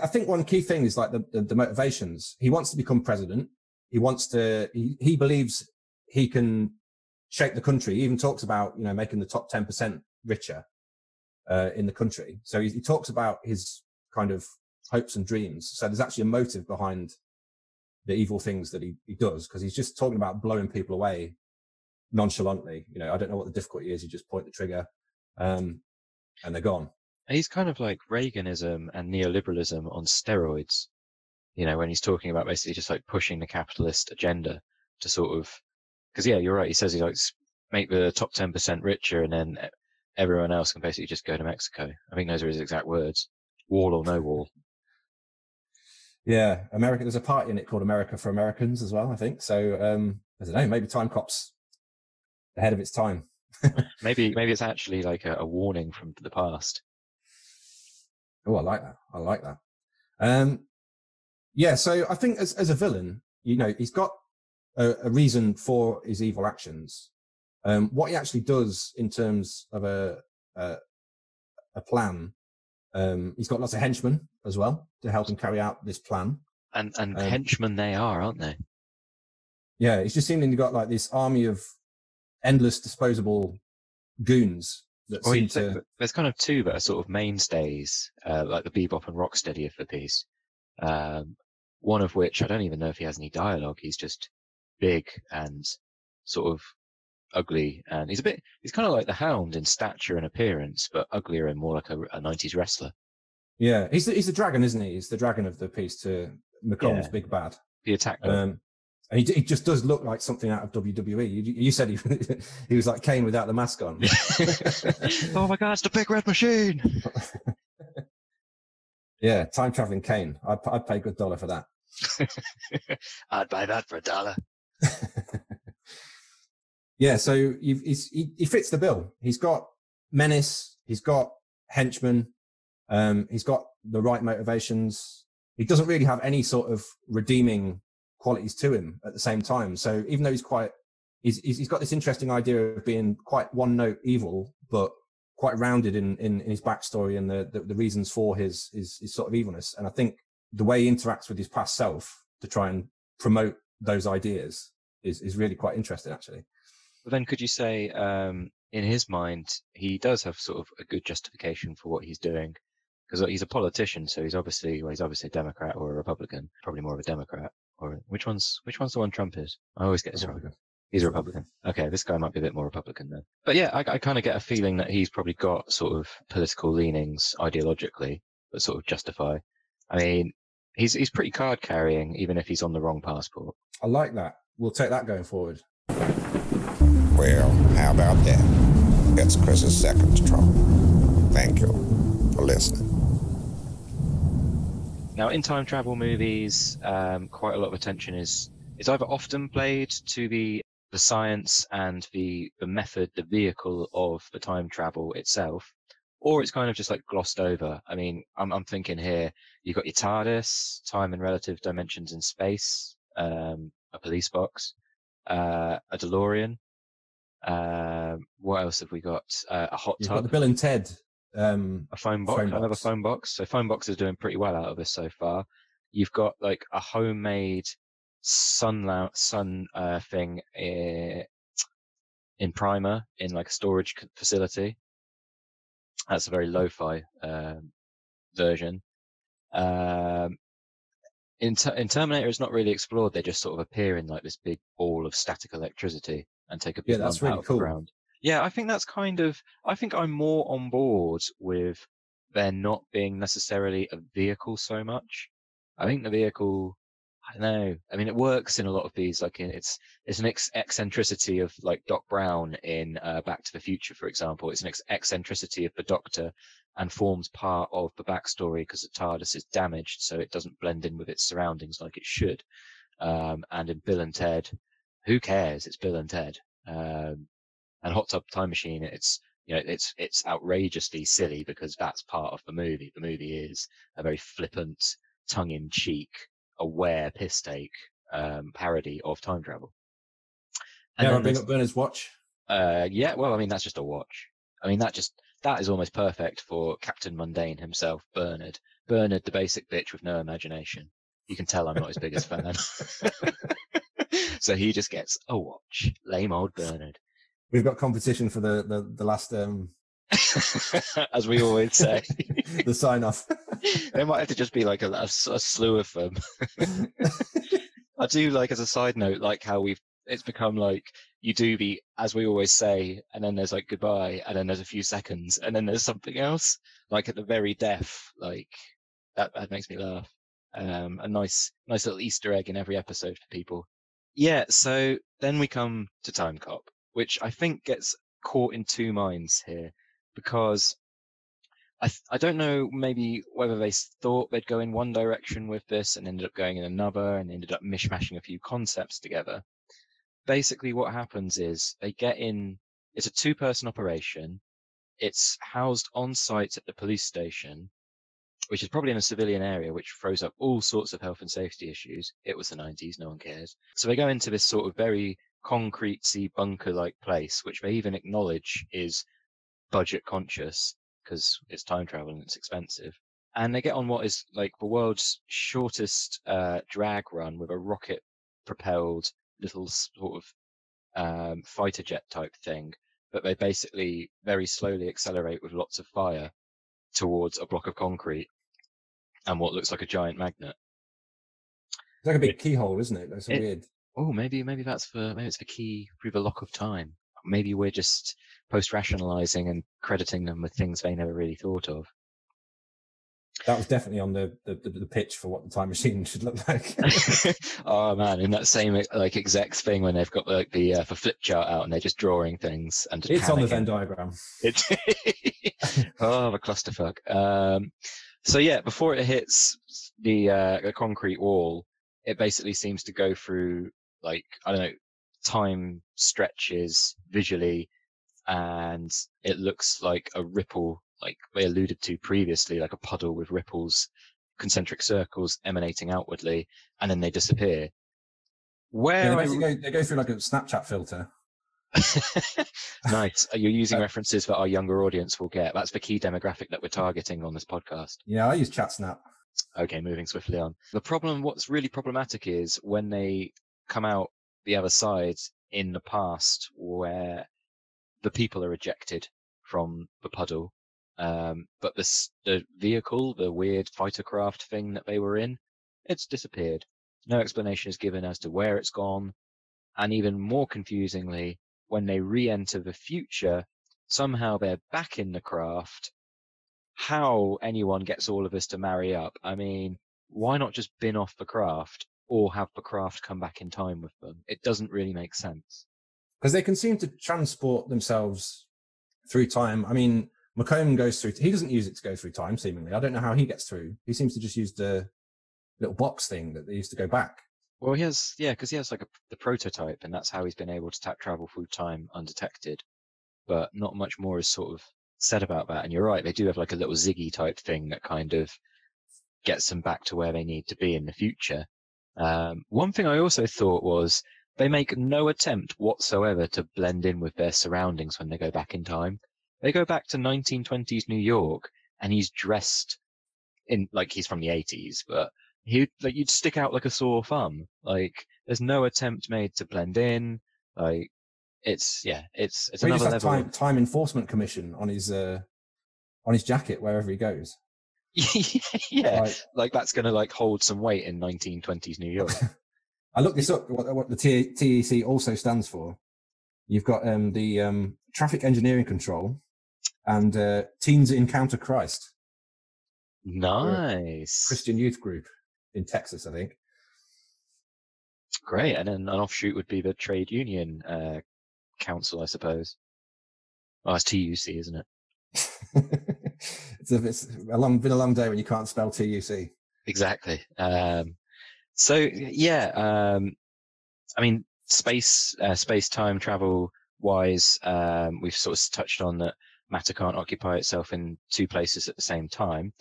think one key thing is like the motivations. He wants to become president. He believes he can shape the country. He even talks about, making the top 10% richer in the country. So he talks about his kind of hopes and dreams. So there's actually a motive behind the evil things that he does, because he's just talking about blowing people away nonchalantly. I don't know what the difficulty is. You just point the trigger, and they're gone. He's kind of like Reaganism and neoliberalism on steroids, when he's talking about basically just like pushing the capitalist agenda to sort of, because yeah, you're right. He says he likes make the top 10% richer, and then everyone else can basically just go to Mexico. I think those are his exact words: wall or no wall. Yeah, America. There's a party in it called America for Americans as well, I think. So I don't know. Maybe Timecop's ahead of its time. maybe it's actually like a warning from the past. Oh, I like that. Yeah. So I think as a villain, he's got a reason for his evil actions. What he actually does in terms of a plan. He's got lots of henchmen as well to help him carry out this plan. And henchmen they are, aren't they? Yeah, it's just seeming you've got like this army of endless disposable goons. There's kind of two that are sort of mainstays, like the Bebop and Rocksteady of the piece. One of which I don't even know if he has any dialogue. He's just big and sort of ugly, and he's kind of like the Hound in stature and appearance, but uglier and more like a 90s wrestler. Yeah, he's the dragon, isn't he? He's the dragon of the piece to Macomb's big bad. The attack dog. And he just does look like something out of WWE. You said he was like Kane without the mask on. Oh my God, it's the big red machine. Yeah, time traveling Kane. I'd pay a good $1 for that. I'd buy that for $1. Yeah, so he fits the bill. He's got menace, he's got henchmen, He's got the right motivations. He doesn't really have any sort of redeeming qualities to him at the same time. So even though he's got this interesting idea of being quite one note evil, but quite rounded in his backstory and the reasons for his sort of evilness. And I think the way he interacts with his past self to try and promote those ideas is really quite interesting, actually. But then could you say, in his mind, he does have sort of a good justification for what he's doing? Because he's a politician, so he's obviously a Democrat or a Republican, probably more of a Democrat. Or which one's the one Trump is? I always get this wrong. He's a Republican. Okay, this guy might be a bit more Republican then. But yeah, I kind of get a feeling that he's probably got sort of political leanings ideologically that sort of justify. I mean, he's pretty card carrying, even if he's on the wrong passport. I like that. We'll take that going forward. Well, how about that? That's Chris's second trope. Thank you for listening. Now, in time travel movies, quite a lot of attention is either often played to the science and the method, the vehicle of the time travel itself, or it's kind of just like glossed over. I mean, I'm thinking here, you've got your TARDIS, time and relative dimensions in space, a police box, a DeLorean. What else have we got? A hot tub. You've got the Bill and Ted. A phone box, another phone box. So phone box is doing pretty well out of this so far. You've got like a homemade sun thing in Primer in like a storage facility. That's a very lo-fi version. In Terminator, it's not really explored. They just sort of appear in like this big ball of static electricity and take a big lump out of the ground. Yeah, I think that's I think I'm more on board with there not being necessarily a vehicle so much. I think the vehicle, I don't know. I mean, it works in a lot of these, like it's an eccentricity of like Doc Brown in Back to the Future, for example. It's an eccentricity of the Doctor and forms part of the backstory because the TARDIS is damaged, so it doesn't blend in with its surroundings like it should. And in Bill and Ted, who cares? It's Bill and Ted. And Hot Tub Time Machine, it's outrageously silly because that's part of the movie. The movie is a very flippant, tongue-in-cheek, aware piss take parody of time travel. And yeah, bring up Bernard's watch. Yeah, well, I mean that's just a watch. I mean that is almost perfect for Captain Mundane himself, Bernard. Bernard, the basic bitch with no imagination. You can tell I'm not his biggest fan. So he just gets a watch. Lame old Bernard. We've got competition for the last as we always say, the sign off. There might have to just be like a slew of them. I do like, as a side note, like how it's become like you do the as we always say, and then there's like goodbye, and then there's a few seconds, and then there's something else like at the very death. Like that makes me laugh. A nice little Easter egg in every episode for people. Yeah. So then we come to Timecop, which I think gets caught in two minds here, because I don't know maybe whether they thought they'd go in one direction with this and ended up going in another and ended up mishmashing a few concepts together. Basically what happens is they get in, it's a two-person operation. It's housed on site at the police station, which is probably in a civilian area, which throws up all sorts of health and safety issues. It was the 90s, no one cares. So they go into this sort of very concrete-y bunker-like place, which they even acknowledge is budget conscious because it's time travel and it's expensive. And they get on what is like the world's shortest drag run with a rocket-propelled little sort of fighter jet type thing, but they basically very slowly accelerate with lots of fire towards a block of concrete and what looks like a giant magnet. It's like a big keyhole, isn't it? That's weird. Oh, maybe it's the key through the lock of time. Maybe we're just post-rationalizing and crediting them with things they never really thought of. That was definitely on the pitch for what the time machine should look like. Oh man, in that same like execs thing when they've got like the flip chart out and they're just drawing things and just it's panicking. On the Venn diagram. Oh, the clusterfuck. So yeah, before it hits the concrete wall, it basically seems to go through like, I don't know, time stretches visually, and it looks like a ripple like they alluded to previously, like a puddle with ripples, concentric circles emanating outwardly, and then they disappear. Where they go through like a Snapchat filter. Nice. You're using references that our younger audience will get. That's the key demographic that we're targeting on this podcast. Yeah, I use ChatSnap. Okay, moving swiftly on. The problem, what's really problematic is when they come out the other side in the past where the people are ejected from the puddle, but the vehicle, the weird fighter craft thing that they were in, it's disappeared. No explanation is given as to where it's gone. And even more confusingly, when they re-enter the future, somehow they're back in the craft. How anyone gets all of us to marry up? I mean, why not just bin off the craft or have the craft come back in time with them? It doesn't really make sense. Because they can seem to transport themselves through time. I mean, McComb goes through, he doesn't use it to go through time, seemingly. I don't know how he gets through. He seems to just use the little box thing that they used to go back. Well, he has, yeah, because he has like the prototype, and that's how he's been able to travel through time undetected. But not much more is sort of said about that. And you're right, they do have like a little Ziggy type thing that kind of gets them back to where they need to be in the future. One thing I also thought was they make no attempt whatsoever to blend in with their surroundings when they go back in time. They go back to 1920s New York, and he's dressed in like he's from the 80s, but you'd stick out like a sore thumb. Like there's no attempt made to blend in. Like it's another level. Time Enforcement Commission on his jacket wherever he goes. Yeah, like that's gonna like hold some weight in 1920s New York. I looked this up. What the TEC also stands for. You've got the Traffic Engineering Control and Teens Encounter Christ. Nice. Christian youth group in Texas, I think. Great, and then an offshoot would be the Trade Union Council, I suppose. Oh, it's TUC, isn't it? It's been a long day when you can't spell TUC. Exactly. So yeah, I mean, space-time travel wise, we've sort of touched on that matter can't occupy itself in two places at the same time.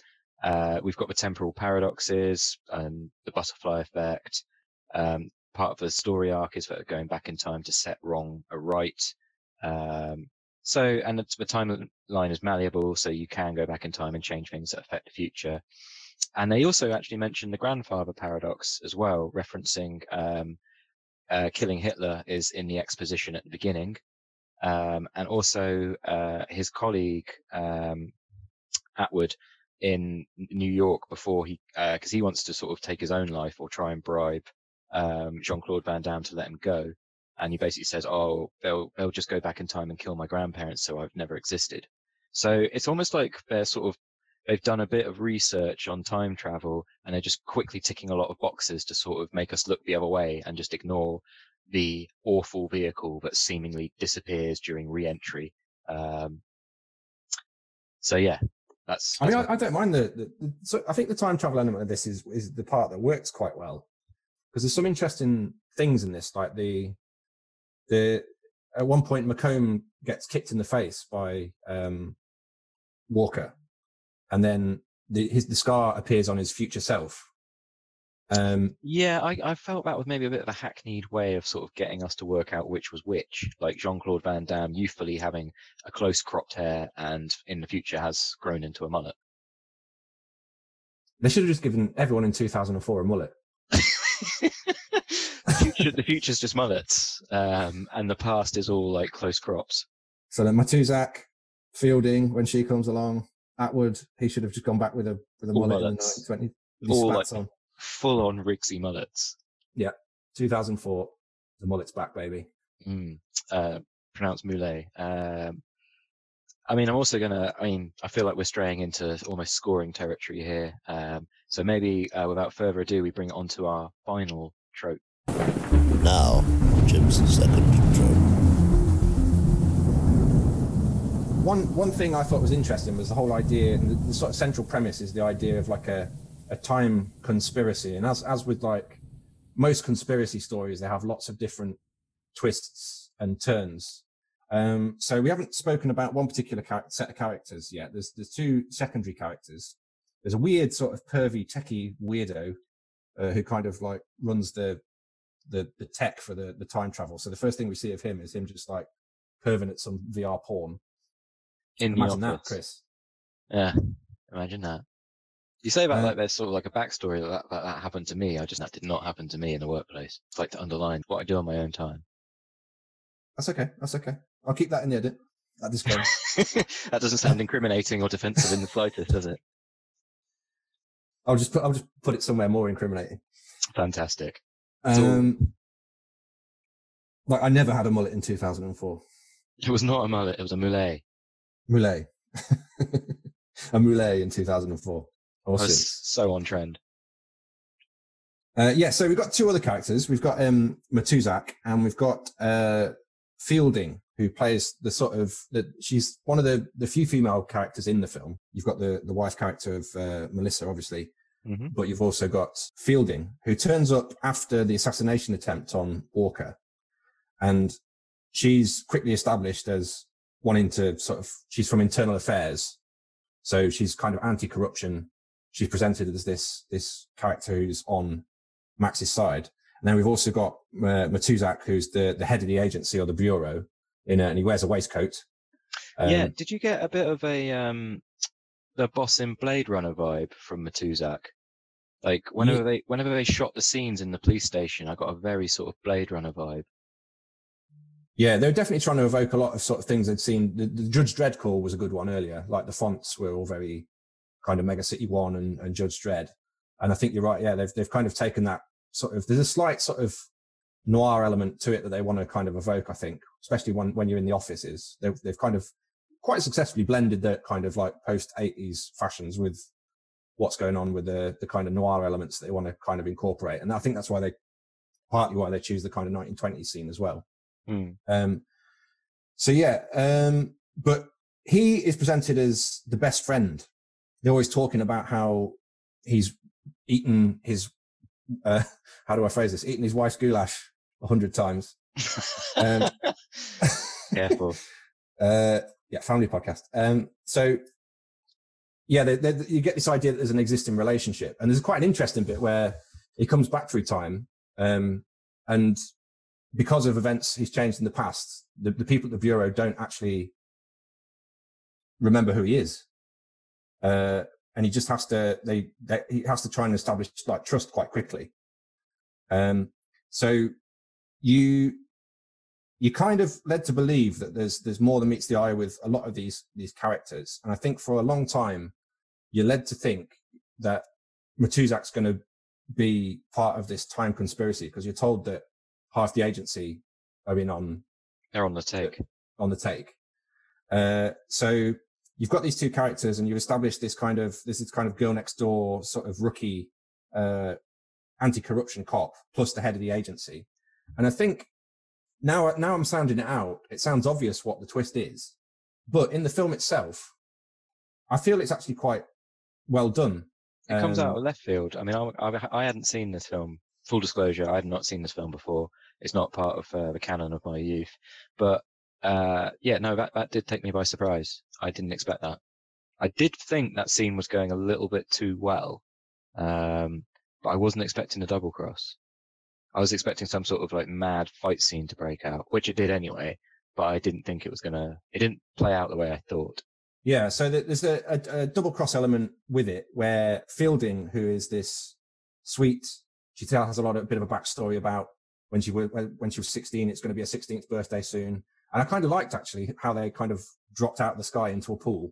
We've got the temporal paradoxes and the butterfly effect. Part of the story arc is that going back in time to set wrong or right. And the timeline is malleable, so you can go back in time and change things that affect the future. And they also actually mention the grandfather paradox as well, referencing killing Hitler is in the exposition at the beginning. And also his colleague, Atwood, in New York before because he wants to sort of take his own life or try and bribe Jean-Claude Van Damme to let him go. And he basically says, oh, they'll just go back in time and kill my grandparents, so I've never existed. So it's almost like they've done a bit of research on time travel, and they're just quickly ticking a lot of boxes to sort of make us look the other way and just ignore the awful vehicle that seemingly disappears during re-entry. So yeah, that's I mean, I don't mind so I think the time travel element of this is the part that works quite well, because there's some interesting things in this, like the at one point McComb gets kicked in the face by Walker, and then the scar appears on his future self. Yeah, I felt that was maybe a bit of a hackneyed way of sort of getting us to work out which was which, like Jean-Claude Van Damme youthfully having a close cropped hair and in the future has grown into a mullet. They should have just given everyone in 2004 a mullet. The future's just mullets, and the past is all like close crops. So then Matuzak, Fielding, when she comes along, Atwood, he should have just gone back with a mullet mullets. In the 1920s. All like full on Rigsy mullets. Yeah, 2004, the mullet's back, baby. Pronounced moulet. I mean, I feel like we're straying into almost scoring territory here. So maybe without further ado, we bring it on to our final trope. Now, Jim's second trope. One thing I thought was interesting was the whole idea, and the sort of central premise is the idea of like a time conspiracy. And as with like most conspiracy stories, they have lots of different twists and turns. So we haven't spoken about one particular set of characters yet. There's two secondary characters. There's a weird sort of pervy, techie weirdo who kind of like runs the tech for the time travel. So the first thing we see of him is him just like perving at some VR porn. Imagine that, Chris. Yeah, imagine that. You say about like there's sort of like a backstory that happened to me. That did not happen to me in the workplace. It's like to underline what I do on my own time. That's okay. I'll keep that in the edit. That disclaimer. That doesn't sound incriminating or defensive in the slightest, does it? I'll just put it somewhere more incriminating. Fantastic. Like I never had a mullet in 2004. It was not a mullet. It was a mulet. Mulet. A mulet in 2004. Awesome. So on trend. Yeah, so we've got two other characters. We've got Matuzak and we've got Fielding, who plays the sort of she's one of the few female characters in the film. You've got the wife character of Melissa, obviously, but you've also got Fielding, who turns up after the assassination attempt on Walker, and she's quickly established as wanting to she's from internal affairs, so she's kind of anti-corruption. She's presented as this character who's on Max's side. And then we've also got Matuzak, who's the head of the agency or the bureau, and he wears a waistcoat. Yeah, did you get a bit of the boss in Blade Runner vibe from Matuzak? Like whenever they shot the scenes in the police station, I got a very sort of Blade Runner vibe. Yeah, they're definitely trying to evoke a lot of sort of things they'd seen. The Judge Dredd call was a good one earlier. Like the fonts were all very kind of Mega City 1 and Judge Dredd. And I think you're right. Yeah, they've kind of taken that sort of, there's a slight sort of noir element to it that they want to kind of evoke, I think, especially when you're in the offices. They've kind of quite successfully blended that kind of like post-80s fashions with what's going on with the kind of noir elements that they want to kind of incorporate. And I think that's partly why they choose the kind of 1920s scene as well. So yeah, but he is presented as the best friend. They're always talking about how he's eaten his, how do I phrase this? Eaten his wife's goulash 100 times. Careful. Yeah, family podcast. So yeah, you get this idea that there's an existing relationship, and there's quite an interesting bit where he comes back through time, and because of events he's changed in the past, the people at the bureau don't actually remember who he is, and he just has to he has to try and establish like trust quite quickly. So you kind of led to believe that there's more than meets the eye with a lot of these characters, and I think for a long time you're led to think that Matuzak's going to be part of this time conspiracy, because you're told that half the agency are in on. They're on the take. So you've got these two characters, and you've established this kind of girl next door sort of rookie anti-corruption cop plus the head of the agency. And I think now I'm sounding it out. It sounds obvious what the twist is, but in the film itself, I feel it's actually quite well done. It comes out of left field. I mean, I hadn't seen this film. Full disclosure, I had not seen this film before. It's not part of the canon of my youth. But yeah, no, that did take me by surprise. I didn't expect that. I did think that scene was going a little bit too well, but I wasn't expecting a double cross. I was expecting some sort of like mad fight scene to break out, which it did anyway, but I didn't think it didn't play out the way I thought. Yeah, so there's a double cross element with it, where Fielding, who is this sweet, she has a bit of a backstory about when she was 16, it's going to be her 16th birthday soon. And I kind of liked actually how they kind of dropped out of the sky into a pool.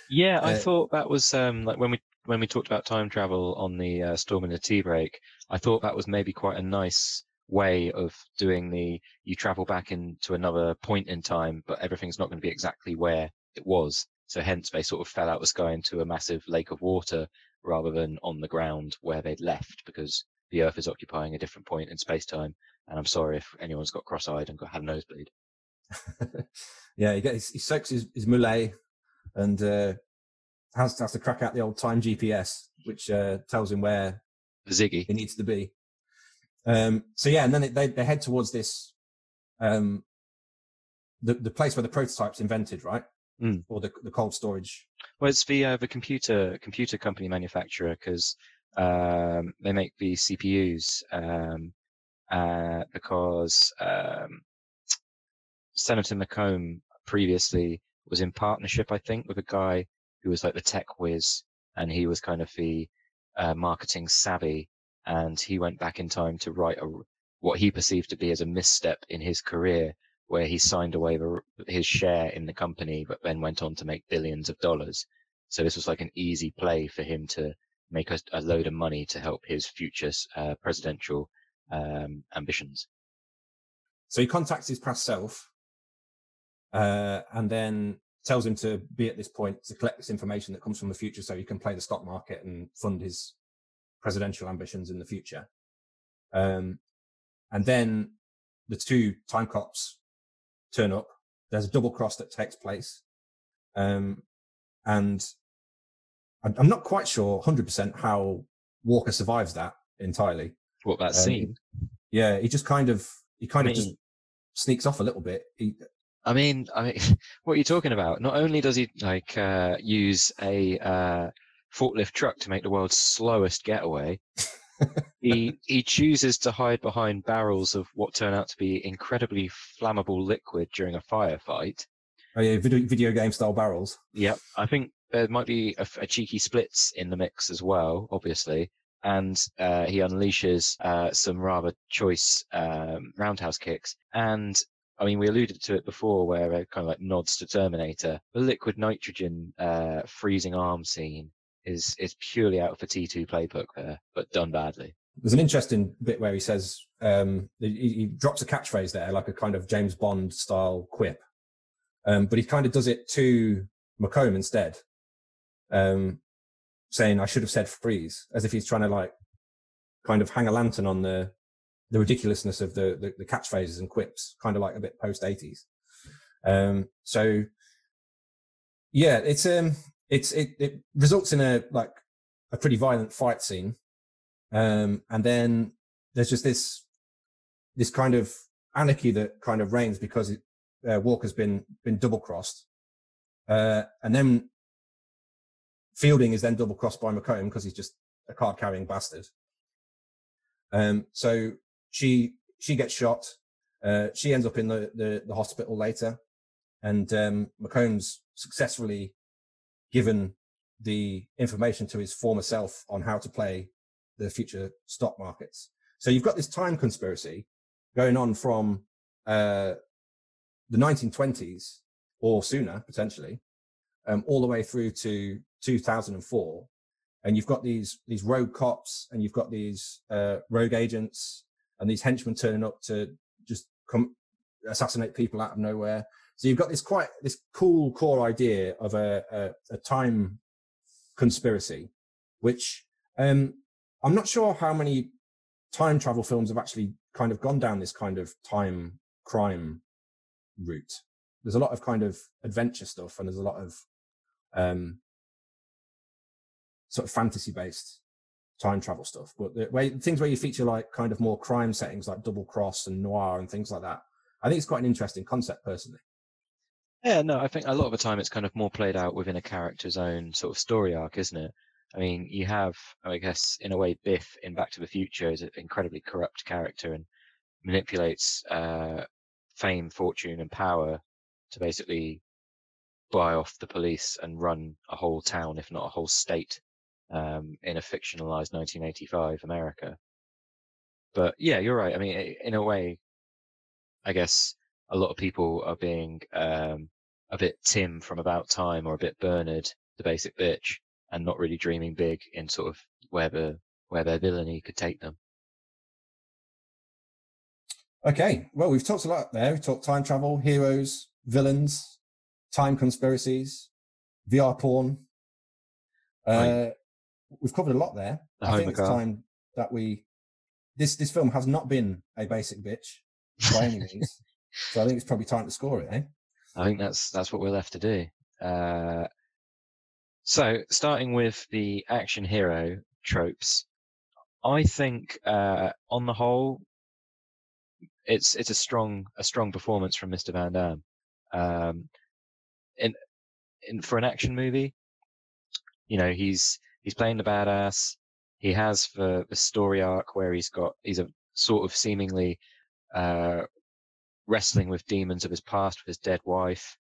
Yeah, I thought that was like when we talked about time travel on the Storming the Tea Break, I thought that was maybe quite a nice way of doing you travel back into another point in time, but everything's not going to be exactly where it was. So hence they sort of fell out of the sky into a massive lake of water rather than on the ground where they'd left, because the Earth is occupying a different point in space-time. And I'm sorry if anyone's got cross-eyed and had a nosebleed. Yeah, he soaks his mullet and has to crack out the old time GPS, which tells him where Ziggy he needs to be. So yeah, and then they head towards this the place where the prototype's invented, right? Or the cold storage. Well, it's the computer company manufacturer, because they make the CPUs, because Senator McComb previously was in partnership, I think, with a guy who was like the tech whiz, and he was kind of the marketing savvy, and he went back in time to write what he perceived to be as a misstep in his career, where he signed away his share in the company, but then went on to make billions of dollars. So this was like an easy play for him to make a load of money to help his future presidential ambitions. So he contacts his past self, and then tells him to be at this point to collect this information that comes from the future, so he can play the stock market and fund his presidential ambitions in the future. And then the two time cops turn up. There's a double cross that takes place. And I'm not quite sure 100% how Walker survives that entirely. What, that scene? Yeah, he kind of just sneaks off a little bit. I mean, what are you talking about? Not only does he use a forklift truck to make the world's slowest getaway, he chooses to hide behind barrels of what turn out to be incredibly flammable liquid during a firefight. Oh yeah, video game style barrels. Yep, I think there might be a cheeky splits in the mix as well, obviously, and he unleashes some rather choice roundhouse kicks. And I mean, we alluded to it before, where it kind of like nods to Terminator. The liquid nitrogen freezing arm scene is purely out of the T2 playbook there, but done badly. There's an interesting bit where he says, he drops a catchphrase there, like a kind of James Bond style quip. But he kind of does it to McComb instead, saying, I should have said freeze, as if he's trying to like kind of hang a lantern on the ridiculousness of the catchphrases and quips, kind of like a bit post 80s. So yeah, it results in a pretty violent fight scene. And then there's just this kind of anarchy that kind of reigns because Walker's been double crossed. And then Fielding is then double crossed by McComb because he's just a card carrying bastard. So she gets shot. She ends up in the hospital later, and McComb's successfully given the information to his former self on how to play the future stock markets. So you've got this time conspiracy going on from the 1920s or sooner, potentially, all the way through to 2004. And you've got these rogue cops, and you've got these rogue agents, and these henchmen turning up to just come assassinate people out of nowhere. So you've got this cool core idea of a time conspiracy, which I'm not sure how many time travel films have actually kind of gone down this kind of time crime route. There's a lot of kind of adventure stuff, and there's a lot of sort of fantasy based time travel stuff, but things where you feature like kind of more crime settings like Double Cross and Noir and things like that, I think it's quite an interesting concept personally. Yeah, no, I think a lot of the time it's kind of more played out within a character's own sort of story arc, isn't it? I mean, you have, I guess, in a way, Biff in Back to the Future is an incredibly corrupt character and manipulates fame, fortune, and power to basically buy off the police and run a whole town, if not a whole state, in a fictionalized 1985 America. But yeah, you're right. I mean, in a way, I guess a lot of people are being a bit Tim from About Time, or a bit Bernard, the basic bitch, and not really dreaming big in sort of where their villainy could take them. Okay, well, we've talked a lot there. We've talked time travel, heroes, villains, time conspiracies, VR porn. Right. We've covered a lot there. I think it's time that this film has not been a basic bitch by any means. So I think it's probably time to score it, eh? I think that's what we're left to do. So starting with the action hero tropes, I think on the whole, it's a strong performance from Mr. Van Damme. For an action movie, he's playing the badass. He has the story arc where he's a sort of seemingly wrestling with demons of his past, with his dead wife.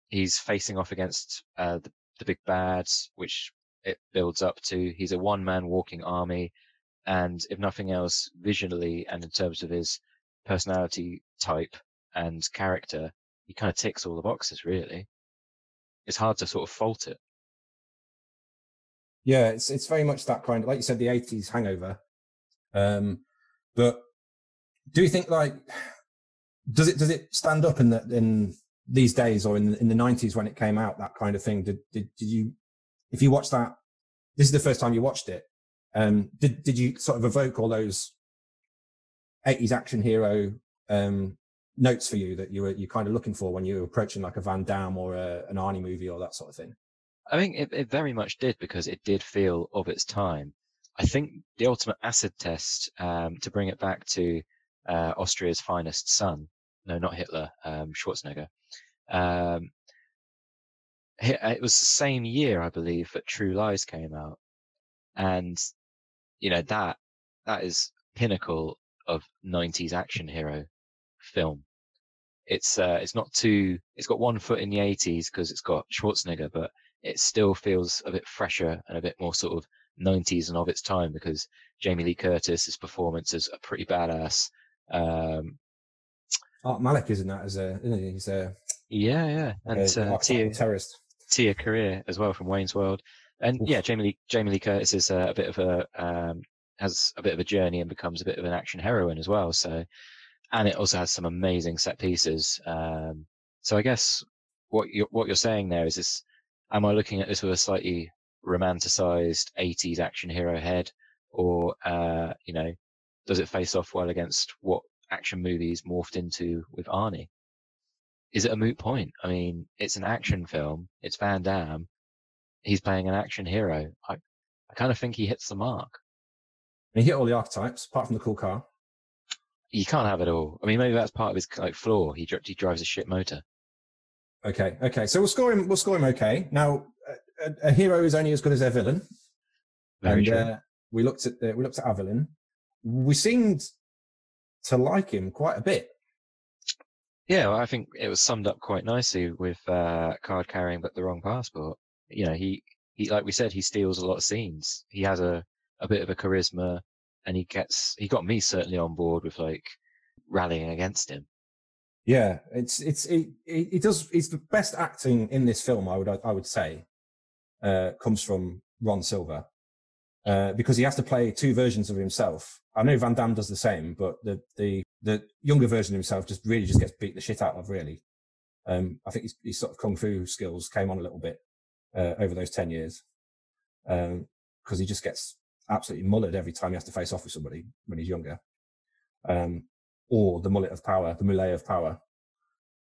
He's facing off against the big bads, which it builds up to. He's a one-man walking army, and if nothing else, visually and in terms of his personality type and character, he kind of ticks all the boxes, really. It's hard to sort of fault it. Yeah, it's very much that kind of, like you said, the 80s hangover. But do you think, like, does it stand up in these days, or in the 90s when it came out, that kind of thing? Did you, if you watched that, this is the first time you watched it, did you sort of evoke all those 80s action hero notes for you that you're kind of looking for when you were approaching like a Van Damme or an Arnie movie or that sort of thing? I think it very much did, because it did feel of its time. I think the ultimate acid test, to bring it back to Austria's finest son, no, not Hitler, Schwarzenegger. It was the same year, I believe, that True Lies came out, and that is pinnacle of 90s action hero film. It's got one foot in the 80s because it's got Schwarzenegger, but it still feels a bit fresher and a bit more sort of 90s and of its time, because Jamie Lee Curtis's performance is a pretty badass. Art Malik isn't that isn't he? He's a and terrorist. Tia Career as well from Wayne's World, and Oof. Yeah, Jamie Lee Curtis is a bit of has a bit of a journey and becomes a bit of an action heroine as well. So, and it also has some amazing set pieces. So I guess what you're saying there is this: am I looking at this with a slightly romanticized 80s action hero head, or does it face off well against what action movies morphed into with Arnie? Is it a moot point? I mean, it's an action film. It's Van Damme. He's playing an action hero. I kind of think he hits the mark. And he hit all the archetypes, apart from the cool car. You can't have it all. I mean, maybe that's part of his flaw. He drives a shit motor. Okay. So we'll score him okay. Now, a hero is only as good as their villain. Very true. We looked at our villain. We seemed to like him quite a bit. Yeah, well, I think it was summed up quite nicely with card carrying but the wrong passport. He like we said, he steals a lot of scenes. He has a bit of a charisma, and he got me certainly on board with like rallying against him. Yeah, he does. It's the best acting in this film, I would say, comes from Ron Silver, because he has to play two versions of himself. I know Van Damme does the same, but the younger version of himself just gets beat the shit out of, really. I think his sort of kung fu skills came on a little bit over those 10 years, because he just gets absolutely mullered every time he has to face off with somebody when he's younger. Or the mullet of power, the mullet of power.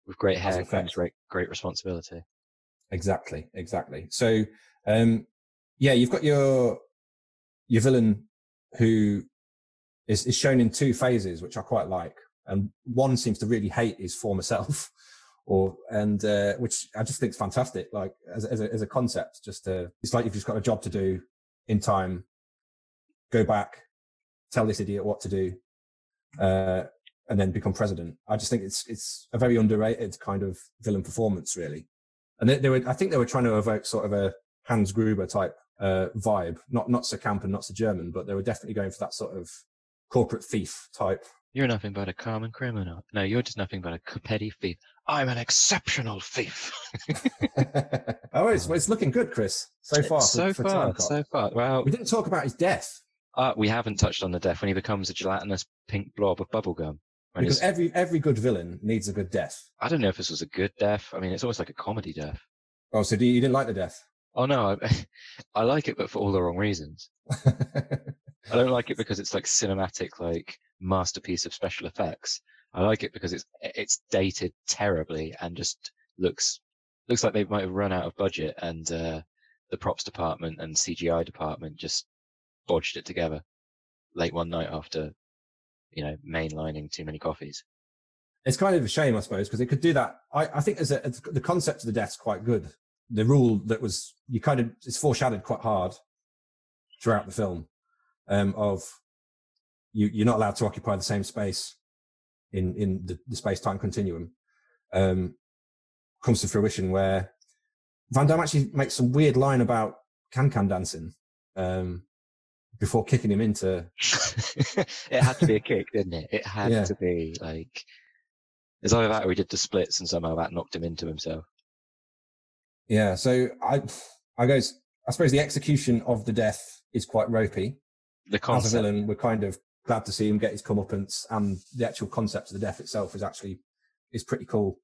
With great hair comes great responsibility. Exactly. So, you've got your villain who is shown in two phases, which I quite like. And one seems to really hate his former self, which I just think is fantastic. Like as a concept, it's like you've just got a job to do in time, go back, tell this idiot what to do, and then become president. I just think it's a very underrated kind of villain performance, really. And I think they were trying to evoke sort of a Hans Gruber type vibe, not so camp and not so German, but they were definitely going for that sort of corporate thief type. You're nothing but a common criminal. No, you're just nothing but a petty thief. I'm an exceptional thief. It's looking good, Chris. So far. So far. Well, we didn't talk about his death. We haven't touched on the death when he becomes a gelatinous pink blob of bubblegum. Because every good villain needs a good death. I don't know if this was a good death. I mean, it's almost like a comedy death. Oh, so you didn't like the death? Oh no, I like it, but for all the wrong reasons. I don't like it because it's like cinematic, like masterpiece of special effects. I like it because it's dated terribly and just looks like they might have run out of budget, and the props department and CGI department just bodged it together late one night after, mainlining too many coffees. It's kind of a shame, I suppose, because it could do that. I think the concept of the death's quite good. The rule that was, it's foreshadowed quite hard throughout the film, of you're not allowed to occupy the same space in the space-time continuum. Comes to fruition where Van Damme actually makes some weird line about can-can dancing, before kicking him into... It had to be a kick, didn't it? It had to be like... It's either that or he did the splits and somehow that knocked him into himself. Yeah, so I suppose the execution of the death is quite ropey. The concept. As a villain, we're kind of glad to see him get his comeuppance, and the actual concept of the death itself is pretty cool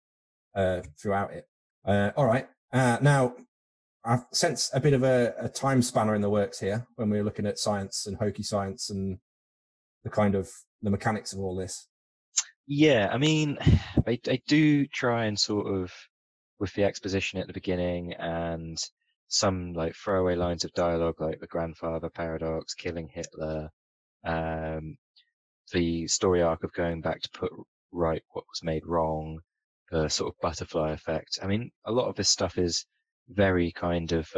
throughout it. All right. Now, I sense a bit of a time spanner in the works here when we're looking at science and hokey science and the mechanics of all this. Yeah, I mean, they do try and sort of, with the exposition at the beginning and some like throwaway lines of dialogue, like the grandfather paradox, killing Hitler, the story arc of going back to put right what was made wrong, the sort of butterfly effect. I mean, a lot of this stuff is very kind of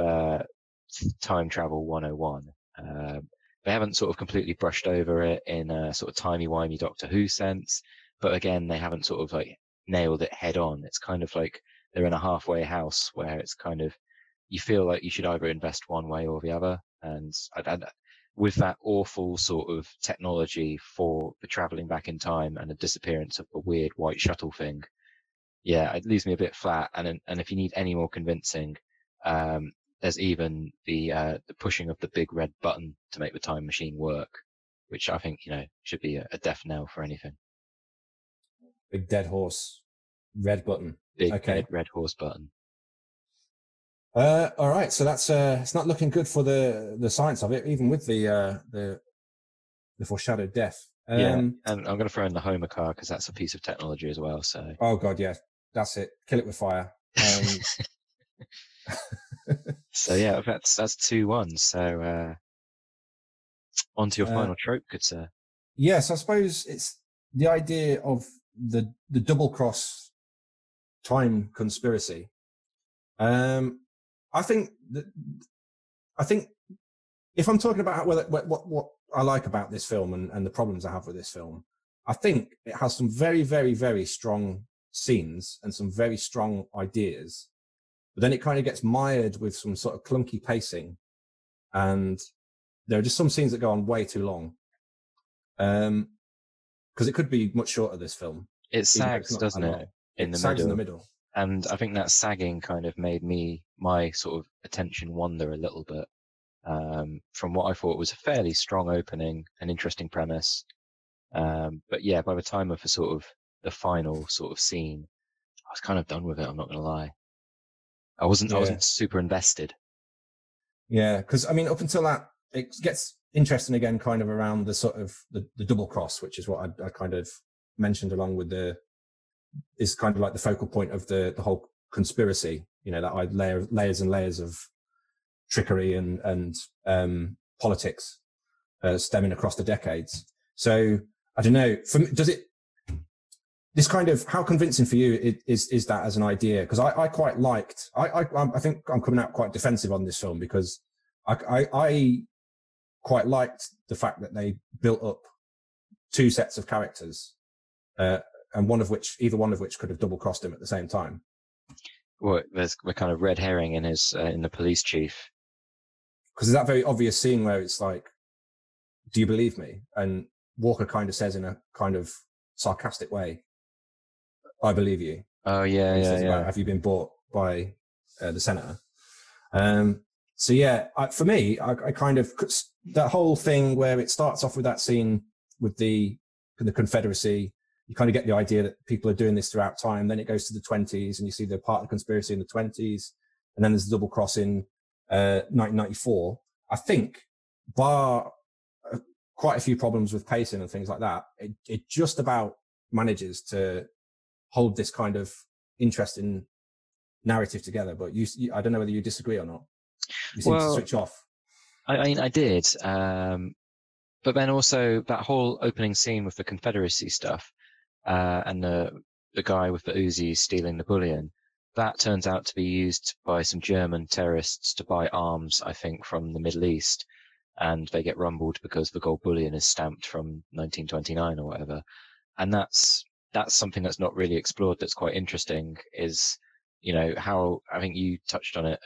time travel 101. They haven't sort of completely brushed over it in a sort of timey-wimey Doctor Who sense, but again, they haven't sort of like nailed it head on. It's kind of like they're in a halfway house where it's kind of, you feel like you should either invest one way or the other. And with that awful sort of technology for the traveling back in time and the disappearance of the weird white shuttle thing, yeah, it leaves me a bit flat. And if you need any more convincing, there's even the pushing of the big red button to make the time machine work, which I think, should be a death knell for anything. Big dead horse, red button. Big dead red horse button. All right, so that's it's not looking good for the science of it, even with the foreshadowed death. Yeah, and I'm going to throw in the Homer car because that's a piece of technology as well. So. Oh God, yeah, that's it. Kill it with fire. So yeah, that's 2-1. So on to your final trope, good sir. Yes, I suppose it's the idea of the double cross time conspiracy. I think if I'm talking about what I like about this film and the problems I have with this film, I think it has some very, very, very strong scenes and some very strong ideas, but then it kind of gets mired with some sort of clunky pacing, and there are just some scenes that go on way too long. Because it could be much shorter, this film. It sags, doesn't it? It sags in the middle. And I think that sagging kind of made my sort of attention wander a little bit. From what I thought was a fairly strong opening, an interesting premise. But yeah, by the time of the final sort of scene, I was kind of done with it, I'm not going to lie. I wasn't super invested. Yeah, because I mean, up until that, it gets interesting again, kind of around the sort of the double cross, which is what I kind of mentioned along with is kind of like the focal point of the whole conspiracy. That layers and layers of trickery and politics stemming across the decades. So I don't know. This kind of, how convincing for you is that as an idea? Because I quite liked. I think I'm coming out quite defensive on this film because I quite liked the fact that they built up two sets of characters, and either one of which could have double crossed him at the same time. Well, there's the kind of red herring in in the police chief. Because there's that very obvious scene where it's like, "Do you believe me?" And Walker kind of says in a kind of sarcastic way, "I believe you." Oh yeah, yeah. Have you been bought by the senator? So yeah, for me, I kind of, that whole thing where it starts off with that scene with the Confederacy, you kind of get the idea that people are doing this throughout time. Then it goes to the 20s and you see the part of the conspiracy in the 20s. And then there's the double cross in 1994. I think, bar quite a few problems with pacing and things like that, it just about manages to hold this kind of interesting narrative together. But I don't know whether you disagree or not. You seem to switch off. I mean, I did. But then also that whole opening scene with the Confederacy stuff, and the the guy with the Uzi stealing the bullion, that turns out to be used by some German terrorists to buy arms, I think, from the Middle East. And they get rumbled because the gold bullion is stamped from 1929 or whatever. And that's something that's not really explored that's quite interesting is, how, I think you touched on it,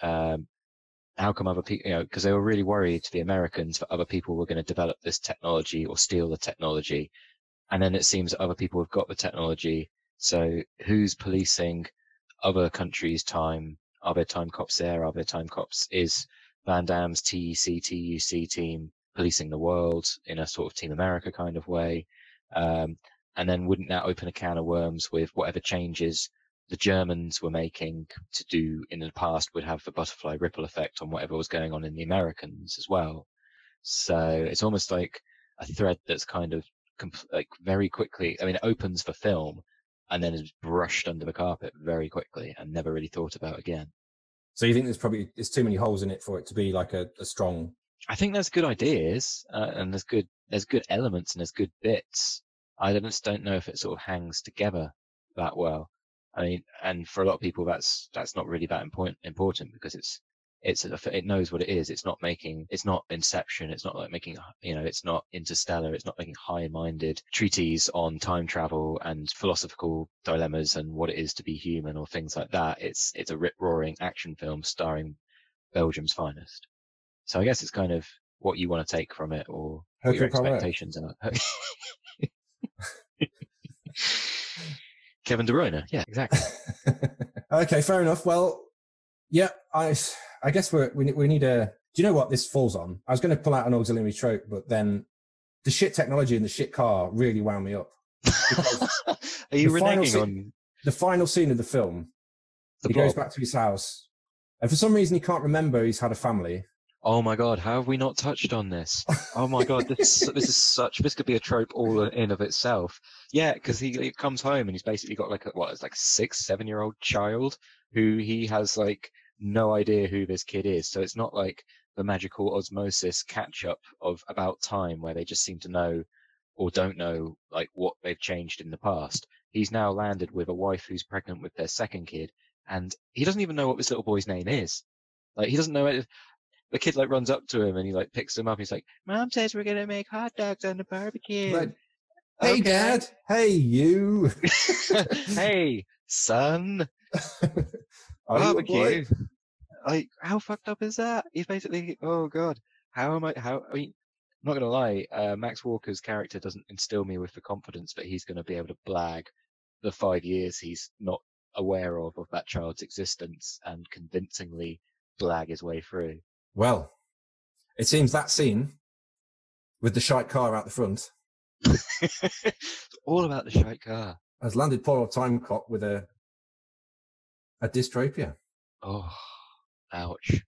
how come other people, because they were really worried, the Americans, that other people were going to develop this technology or steal the technology. And then it seems that other people have got the technology. So who's policing other countries' time? Are there time cops there? Are there time cops? Is Van Damme's TUC team policing the world in a sort of Team America kind of way? And then wouldn't that open a can of worms with whatever changes the Germans were making to do in the past would have the butterfly ripple effect on whatever was going on in the Americans as well. So it's almost like a thread that's kind of like very quickly, it opens for film and then is brushed under the carpet very quickly and never really thought about again. So you think there's too many holes in it for it to be like a strong? I think there's good ideas and there's good elements and there's good bits. I just don't know if it sort of hangs together that well. And for a lot of people, that's not really that important because it knows what it is. It's not Inception. It's not like making, it's not Interstellar. It's not making high-minded treatise on time travel and philosophical dilemmas and what it is to be human or things like that. It's a rip-roaring action film starring Belgium's finest. So I guess it's kind of what you want to take from it or what your expectations are. Kevin De Bruyne. Yeah, exactly. Okay, fair enough. Well, yeah, I guess we need a. Do you know what this falls on? I was going to pull out an auxiliary trope, but then the shit technology and the shit car really wound me up. Are you reneging on the final scene of the film? He goes back to his house, and for some reason he can't remember he's had a family. Oh my God, how have we not touched on this? Oh my God, this could be a trope all in of itself. Yeah, because he comes home and he's basically got like a 6-7-year-old child who he has like no idea who this kid is. So it's not like the magical osmosis catch up of About Time where they just seem to know or don't know like what they've changed in the past. He's now landed with a wife who's pregnant with their second kid and he doesn't even know what this little boy's name is. Like he doesn't know it. The kid like runs up to him and he like picks him up. He's like, "Mom says we're gonna make hot dogs on the barbecue." Like, hey, okay. Dad. Hey, you. Hey, son. Barbecue. Like, how fucked up is that? He's basically, oh God, I'm not gonna lie. Max Walker's character doesn't instill me with the confidence that he's gonna be able to blag the 5 years he's not aware of that child's existence and convincingly blag his way through. Well, it seems that scene with the shite car out the front. It's all about the shite car. Has landed poor old Timecop with a Dystropia. Oh, ouch.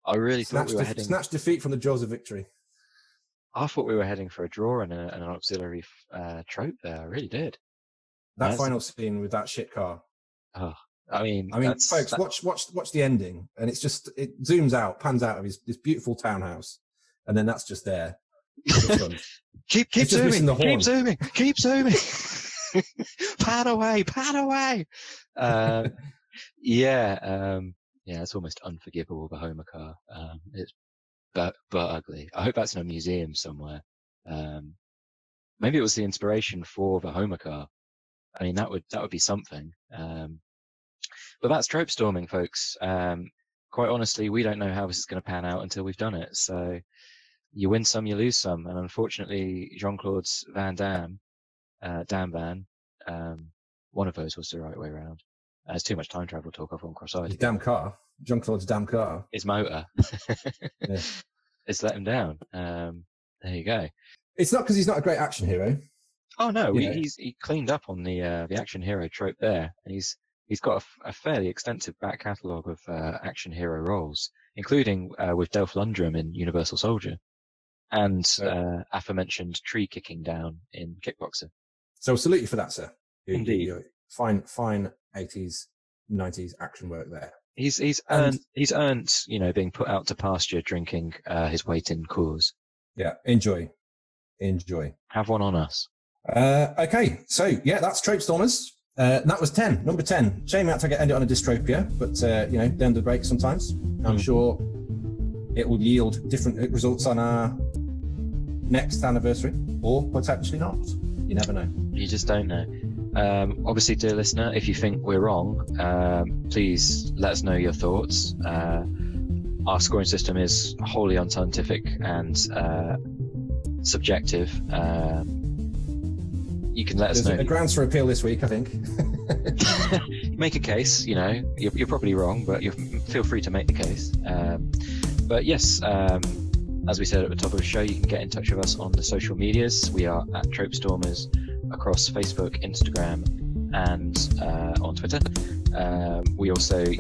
I really thought we were heading... Snatched defeat from the jaws of victory. I thought we were heading for a draw and an auxiliary trope there. I really did. That final scene with that shit car. Oh, I mean, folks, watch the ending, and it zooms out, pans out of this beautiful townhouse, and then that's just there. keep zooming, keep zooming. Pan away. Yeah, it's almost unforgivable, the Homer car. It's but ugly. I hope that's in a museum somewhere. Maybe it was the inspiration for the Homer car. I mean, that would be something. But that's Trope Storming, folks. Quite honestly, we don't know how this is going to pan out until we've done it. So you win some, you lose some. And unfortunately, Jean-Claude's Van Damme, Van, one of those was the right way around. There's too much time travel talk off on Crusade. His damn car. Jean-Claude's damn car. His motor. Yeah. It's let him down. There you go. It's not because he's not a great action hero. Oh, no. He cleaned up on the action hero trope there. And he's got a fairly extensive back catalogue of action hero roles, including with Dolph Lundgren in Universal Soldier and aforementioned tree kicking down in Kickboxer. So salute you for that, sir. Indeed. Fine 80s, 90s action work there. He's earned being put out to pasture drinking his weight in Coors. Yeah, enjoy. Have one on us. Okay, so yeah, that's Trope Stormers. That was 10, number 10. Shame we had to end it on a dystropia, but down the break sometimes. I'm sure it will yield different results on our next anniversary, or potentially not. You never know. You just don't know. Obviously, dear listener, if you think we're wrong, please let us know your thoughts. Our scoring system is wholly unscientific and subjective. You can let us know. There's grounds for appeal this week, I think. Make a case. You're probably wrong, but you feel free to make the case. But yes, as we said at the top of the show, you can get in touch with us on the social medias. We are at Trope Stormers across Facebook, Instagram, and on Twitter.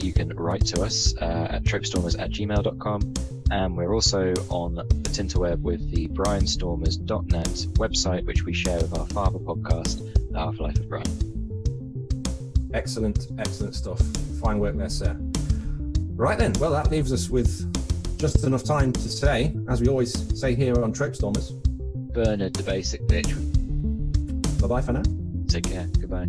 You can write to us at tropestormers@gmail.com, and we're also on the Tinterweb with the brianstormers.net website, which we share with our father podcast, The Half-Life of Brian. Excellent stuff. Fine work there, sir. Right then, well, that leaves us with just enough time to say, as we always say here on Trope Stormers, Bernard the basic bitch. Bye-bye for now. Take care. Goodbye.